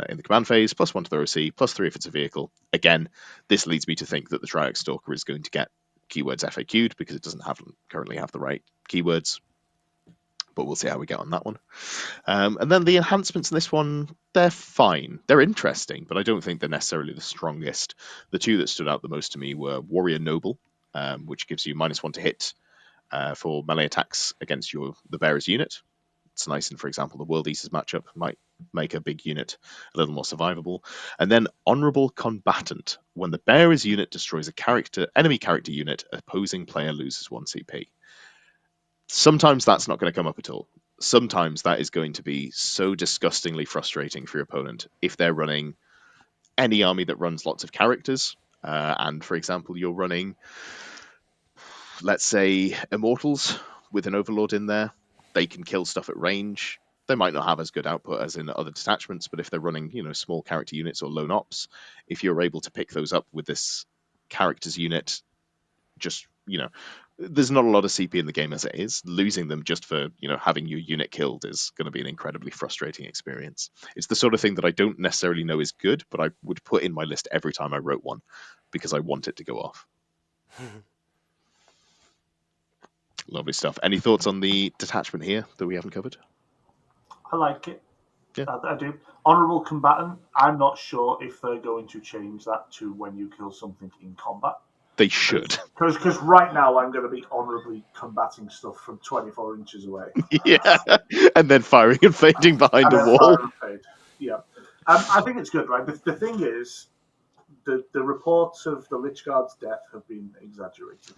in the command phase, +1 to the OC, +3 if it's a vehicle. Again, this leads me to think that the Triarch Stalker is going to get keywords FAQ'd because it doesn't currently have the right keywords, but we'll see how we get on that one. And then the enhancements in this one, they're fine. They're interesting, but I don't think they're necessarily the strongest. The two that stood out the most to me were Warrior Noble, which gives you -1 to hit for melee attacks against the bearer's unit. It's nice, and for example, the World Eaters matchup might make a big unit a little more survivable. And then Honorable Combatant. When the bearer's unit destroys enemy character unit, opposing player loses 1 CP. Sometimes that's not going to come up at all. Sometimes that is going to be so disgustingly frustrating for your opponent if they're running any army that runs lots of characters. And for example, you're running, let's say, Immortals with an Overlord in there. They can kill stuff at range. They might not have as good output as in other detachments, but if they're running, small character units or lone ops, if you're able to pick those up with this character's unit, just, there's not a lot of CP in the game as it is. Losing them just for, having your unit killed is going to be an incredibly frustrating experience. It's the sort of thing that I don't necessarily know is good, but I would put in my list every time I wrote one because I want it to go off. Lovely stuff. Any thoughts on the detachment here that we haven't covered? I like it. Yeah. I do. Honorable Combatant, I'm not sure if they're going to change that to when you kill something in combat. They should. Because right now I'm going to be honorably combating stuff from 24 inches away. Yeah, and then firing and fading behind a wall. Yeah. I think it's good, right? The thing is, the reports of the Lich Guard's death have been exaggerated.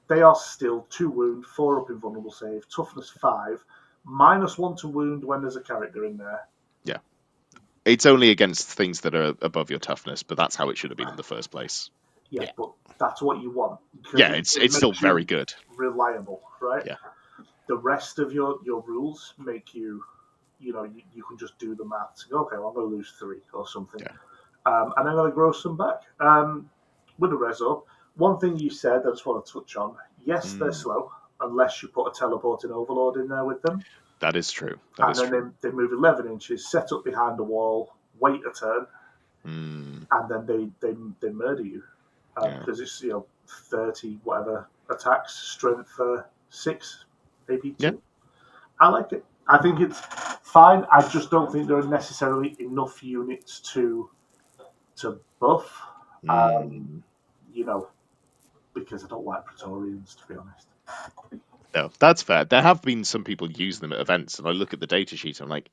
They are still 2 wound, 4 up in vulnerable save, toughness 5, -1 to wound when there's a character in there. Yeah. It's only against things that are above your toughness, but that's how it should have been in the first place. Yeah. But that's what you want. Yeah, it's still very good. Reliable, right? Yeah. The rest of your rules make you, you can just do the maths. Okay, well, I'm going to lose 3 or something. Yeah. And I'm going to grow some back. With the Rezo, one thing you said I just want to touch on. Yes, they're slow, unless you put a teleporting Overlord in there with them. That is true. They move 11 inches, set up behind a wall, wait a turn, and then they murder you. Because it's 30 whatever attacks, strength 6, maybe 2. Yeah. I like it. I think it's fine. I just don't think there are necessarily enough units to buff. Because I don't like Praetorians, to be honest. No, that's fair. There have been some people use them at events, and I look at the data sheet and I'm like,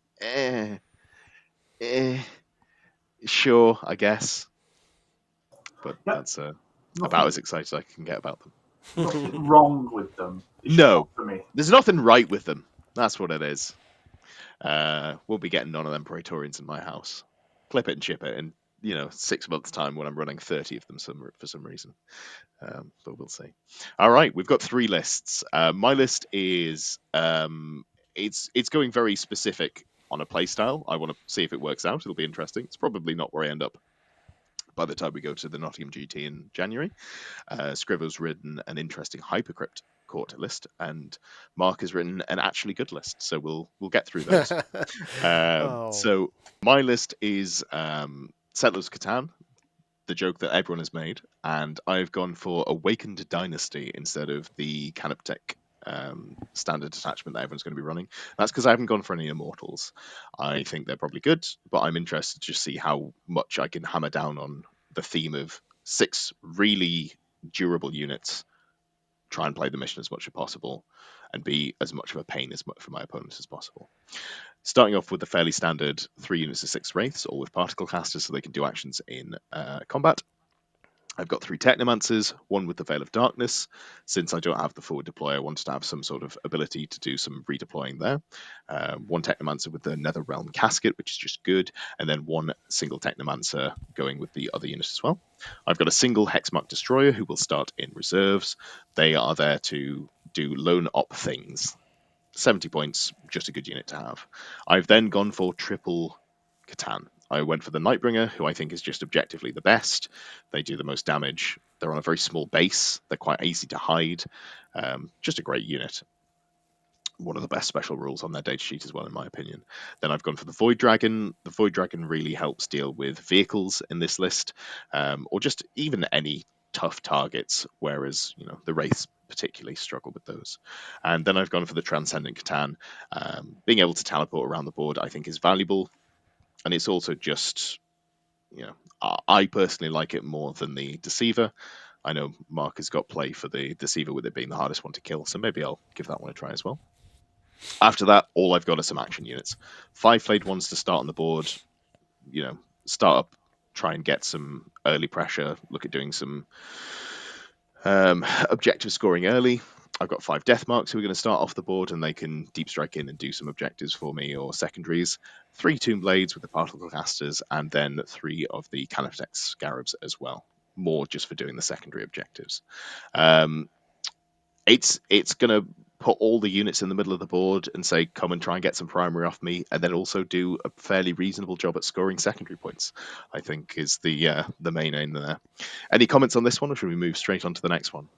sure, I guess. But that's about as excited as I can get about them. Nothing wrong with them. No, for me. There's nothing right with them. That's what it is. We'll be getting none of them Praetorians in my house. Clip it and chip it in 6 months' time when I'm running 30 of them for some reason. But we'll see. All right, we've got 3 lists. My list is it's going very specific on a playstyle. I want to see if it works out. It'll be interesting. It's probably not where I end up by the time we go to the Nottingham GT in January. Scrivo's written an interesting Hypercrypt Court list, and Mark has written an actually good list. So we'll get through those. So my list is Settlers of Catan, the joke that everyone has made, and I've gone for Awakened Dynasty instead of the Canoptek standard detachment that everyone's going to be running. That's because I haven't gone for any Immortals. I think they're probably good, but I'm interested to see how much I can hammer down on the theme of 6 really durable units, try and play the mission as much as possible, and be as much of a pain for my opponents as possible. Starting off with the fairly standard 3 units of 6 Wraiths, all with particle casters so they can do actions in combat. I've got 3 Technomancers, 1 with the Veil of Darkness. Since I don't have the forward deploy, I wanted to have some sort of ability to do some redeploying there. 1 Technomancer with the Netherrealm Casket, which is just good, and then 1 single Technomancer going with the other units as well. I've got a single Hexmark Destroyer who will start in reserves. They are there to do lone op things. 70 points, just a good unit to have. I've then gone for triple Katan. I went for the Nightbringer, who I think is just objectively the best. They do the most damage. They're on a very small base. They're quite easy to hide. Just a great unit. One of the best special rules on their data sheet as well, in my opinion. Then I've gone for the Void Dragon. The Void Dragon really helps deal with vehicles in this list, or just even any tough targets, whereas the Wraiths particularly struggle with those. And then I've gone for the Transcendent Katan. Being able to teleport around the board, I think, is valuable, and it's also just, I personally like it more than the Deceiver. I know Mark has got play for the Deceiver, with it being the hardest one to kill, so maybe I'll give that one a try as well. After that, all I've got are some action units. 5-flayed ones to start on the board. Start up, try and get some early pressure. Look at doing some objective scoring early. I've got 5 Death Marks who are going to start off the board, and they can deep strike in and do some objectives for me or secondaries. 3 Tomb Blades with the Particle Casters, and then 3 of the Canoptek Scarabs as well. More just for doing the secondary objectives. It's going to put all the units in the middle of the board and say, come and try and get some primary off me, and then also do a fairly reasonable job at scoring secondary points, I think is the main aim there. Any comments on this one, or should we move straight on to the next one?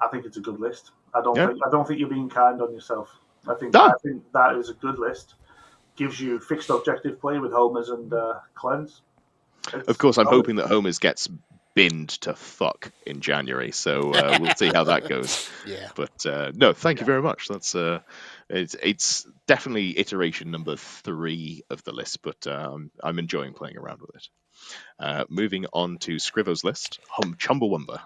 I think it's a good list. I don't think you're being kind on yourself. I think that is a good list. Gives you fixed objective play with homers and cleanse. Of course, I'm hoping that homers gets binned to fuck in January, so we'll see how that goes. Yeah. But no, thank you very much. That's it's definitely iteration number 3 of the list, but I'm enjoying playing around with it. Moving on to Scrivo's list, Chumbawamba.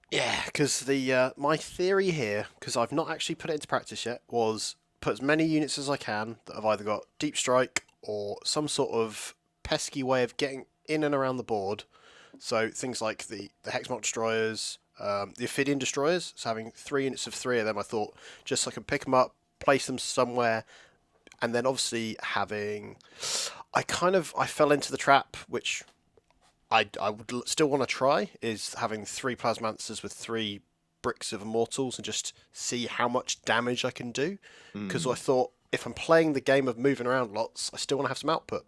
Yeah, because my theory here, because I've not actually put it into practice yet, was put as many units as I can that have either got deep strike or some sort of pesky way of getting in and around the board. So things like the Hexmark Destroyers, the Ophidian Destroyers, so having 3 units of 3 of them, I thought, just so I can pick them up, place them somewhere, and then obviously having... I fell into the trap, which I would still want to try, is having 3 Plasmancers with 3 bricks of Immortals and just see how much damage I can do. Because I thought, if I'm playing the game of moving around lots, I still want to have some output.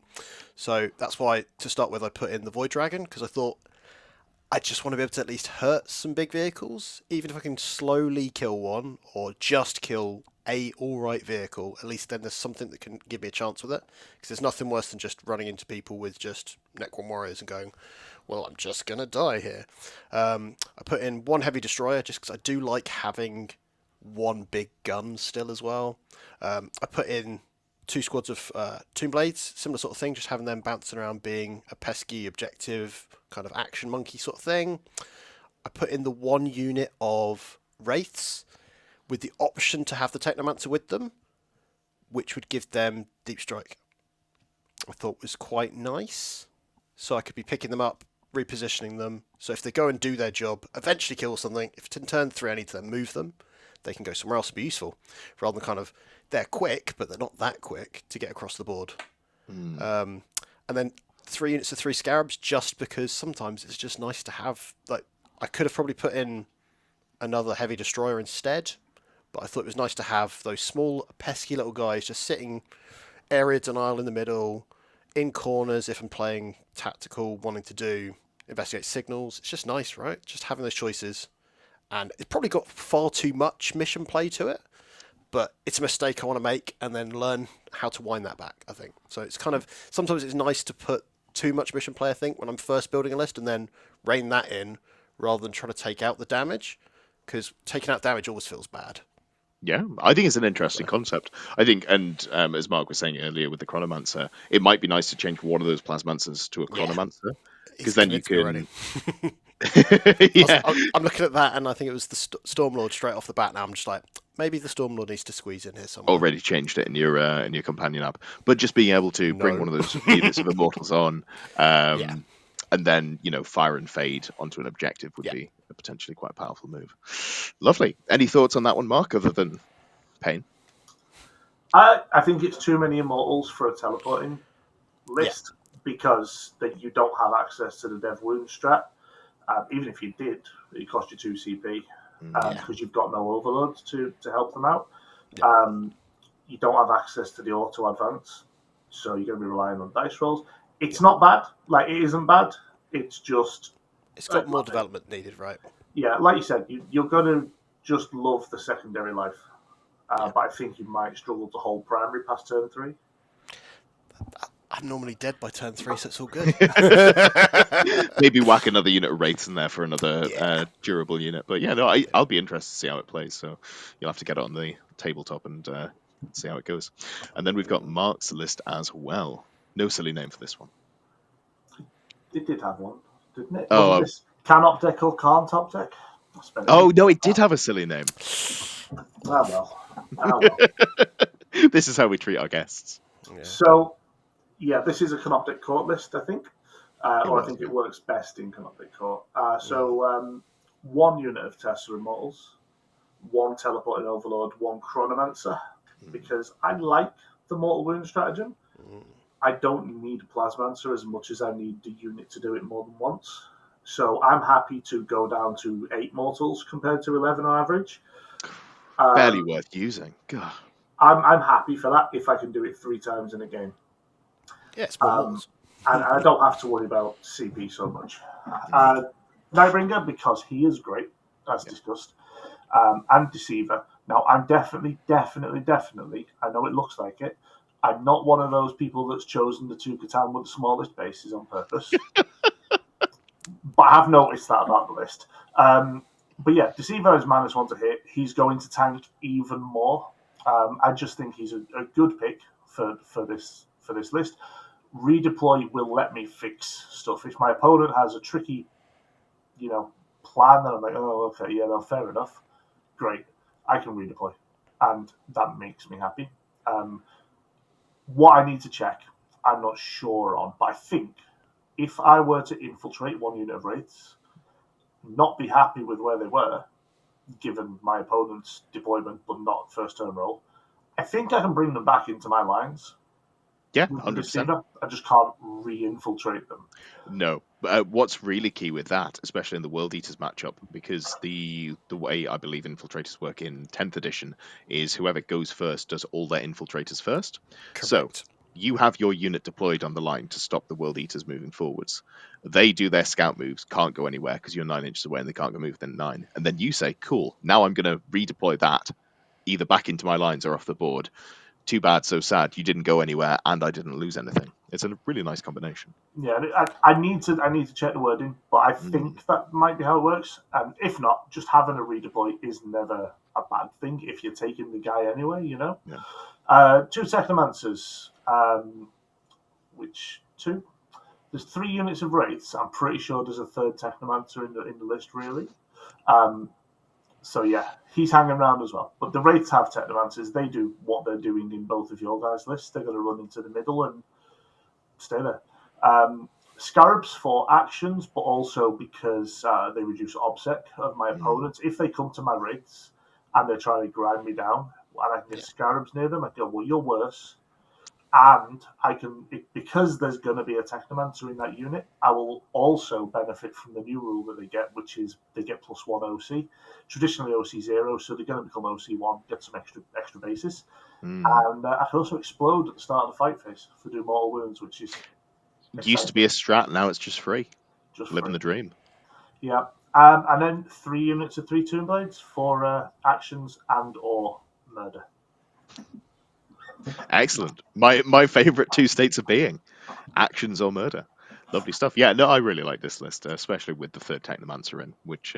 So that's why, to start with, I put in the Void Dragon, because I thought I just want to be able to at least hurt some big vehicles. Even if I can slowly kill one, or just kill a alright vehicle, at least then there's something that can give me a chance with it. Because there's nothing worse than just running into people with just Necron Warriors and going, well, I'm just going to die here. I put in 1 Heavy Destroyer, just because I do like having 1 big gun still as well. I put in 2 squads of Tomb Blades, similar sort of thing, just having them bouncing around, being a pesky objective kind of action monkey sort of thing. I put in the 1 unit of Wraiths with the option to have the Technomancer with them, which would give them deep strike. I thought was quite nice. So I could be picking them up, repositioning them. So if they go and do their job, eventually kill something, if in turn 3 I need to then move them, they can go somewhere else and be useful, rather than kind of, they're quick, but they're not that quick to get across the board. And then 3 units of 3 Scarabs, just because sometimes it's just nice to have, like, I could have probably put in another Heavy Destroyer instead, but I thought it was nice to have those small, pesky little guys just sitting area denial in the middle, in corners if I'm playing tactical, wanting to do investigate signals. It's just nice, right? Just having those choices. And it's probably got far too much mission play to it, but it's a mistake I want to make and then learn how to wind that back, I think. So it's kind of, sometimes it's nice to put too much mission play, I think, when I'm first building a list, and then rein that in rather than trying to take out the damage, because taking out damage always feels bad. Yeah, I think it's an interesting concept. I think, and as Mark was saying earlier with the Chronomancer, it might be nice to change one of those Plasmancers to a Chronomancer, because then you can... Yeah. I'm looking at that, and I think it was the Stormlord straight off the bat. Now I'm just like, maybe the Stormlord needs to squeeze in here somewhere. Already changed it in your companion app, but just being able to bring one of those units of Immortals on, and then fire and fade onto an objective would be a potentially quite powerful move. Lovely. Any thoughts on that one, Mark, other than pain? I think it's too many Immortals for a teleporting list, because that you don't have access to the Dev Wound strat. Even if you did, it cost you 2 CP. because you've got no overloads to help them out. Yeah. You don't have access to the auto advance, so you're going to be relying on dice rolls. It's not bad. Like, it isn't bad. It's just... It's got more development needed, right? Yeah, like you said, you're going to just love the secondary life. But I think you might struggle to hold primary past turn 3. I'm normally dead by turn 3, so it's all good. Maybe whack another unit of Wraiths in there for another durable unit. But yeah, no, I'll be interested to see how it plays. So you'll have to get it on the tabletop and see how it goes. And then we've got Mark's list as well. No silly name for this one. It did have one, didn't it? Oh, Wasn't this Canoptek or Canoptek? Oh, no, it did have a silly name. Ah, well. This is how we treat our guests. Yeah. So, yeah, this is a Canoptek Court list, I think. Or I think it works best in Canoptek Court. One unit of Tesla Immortals, one Teleporting Overlord, one Chronomancer, because I like the Mortal Wound stratagem. I don't need Plasmancer as much as I need the unit to do it more than once. So I'm happy to go down to 8 mortals compared to 11 on average. Barely worth using. God. I'm happy for that if I can do it 3 times in a game. Yeah, it's more mortals. And I don't have to worry about CP so much. Nightbringer, because he is great, as discussed, and Deceiver. Now, I'm definitely, I know it looks like it, I'm not one of those people that's chosen the 2 Catan with the smallest bases on purpose. But I have noticed that about the list. But yeah, Deceiver is -1 to hit. He's going to tank even more. I just think he's a good pick for this list. Redeploy will let me fix stuff. If my opponent has a tricky, plan, then I'm like, oh, okay, yeah, no, fair enough. Great, I can redeploy, and that makes me happy. What I need to check, I'm not sure on, but I think if I were to infiltrate one unit of Wraiths, not be happy with where they were, given my opponent's deployment, but not first turn roll, I think I can bring them back into my lines. Yeah, 100%. I just can't re-infiltrate them. No. What's really key with that, especially in the World Eaters matchup, because the way I believe infiltrators work in 10th edition is whoever goes first does all their infiltrators first. Correct. So you have your unit deployed on the line to stop the World Eaters moving forwards. They do their scout moves, can't go anywhere because you're 9 inches away and they can't go move within 9. And then you say, cool, now I'm going to redeploy that either back into my lines or off the board. Too bad, so sad. You didn't go anywhere, and I didn't lose anything. It's a really nice combination. Yeah, I need to check the wording, but I think that might be how it works. And if not, just having a redeploy is never a bad thing if you're taking the guy anyway. Yeah. 2 Technomancers, which 2? There's 3 units of Wraiths. I'm pretty sure there's a 3rd Technomancer in the list, really. So yeah, he's hanging around as well. But the Wraiths have Technomancers. They do what they're doing in both of your guys' lists. They're going to run into the middle and stay there. Scarabs for actions, but also because they reduce OBSEC of my opponents. If they come to my Wraiths and they're trying to grind me down, and I can get Scarabs near them, I go, well, you're worse. And I can, because there's going to be a Technomancer in that unit, I will also benefit from the new rule that they get, which is they get +1 OC. Traditionally OC 0, so they're going to become OC 1, get some extra bases. And I can also explode at the start of the fight phase for do mortal wounds, which is exciting. Used to be a strat, now it's just free. Living the dream. Yeah. And then 3 units of 3 Tomb Blades for actions and or murder. Excellent. My favorite 2 states of being, actions or murder. Lovely stuff. Yeah, no, I really like this list, especially with the 3rd Technomancer in, which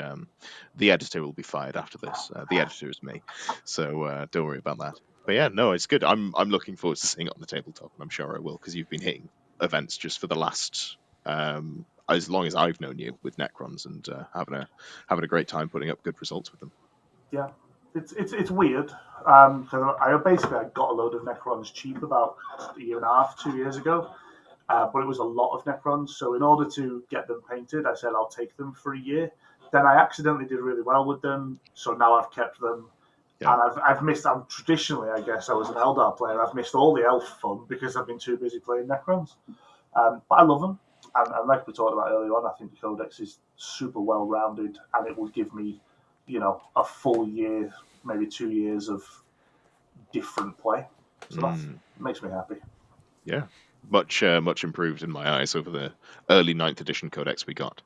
the editor will be fired after this. The editor is me, so don't worry about that. But yeah, no, it's good. I'm looking forward to seeing it on the tabletop, and I'm sure I will, because you've been hitting events just for the last as long as I've known you with Necrons, and having a great time putting up good results with them. Yeah. It's weird because I got a load of Necrons cheap about a year and a half, 2 years ago, but it was a lot of Necrons. So in order to get them painted, I said I'll take them for a year. Then I accidentally did really well with them, so now I've kept them. Yeah. And I've missed. Traditionally, I guess I was an Eldar player. I've missed all the Elf fun because I've been too busy playing Necrons. But I love them, and like we talked about earlier on, I think the Codex is super well rounded, and it will give me a full year, maybe 2 years of different play. So that makes me happy. Yeah, much improved in my eyes over the early 9th edition codex we got.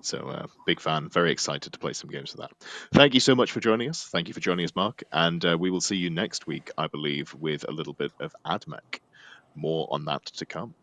So big fan, very excited to play some games with that. Thank you so much for joining us. Thank you for joining us, Mark. And we will see you next week, I believe, with a little bit of AdMech. More on that to come.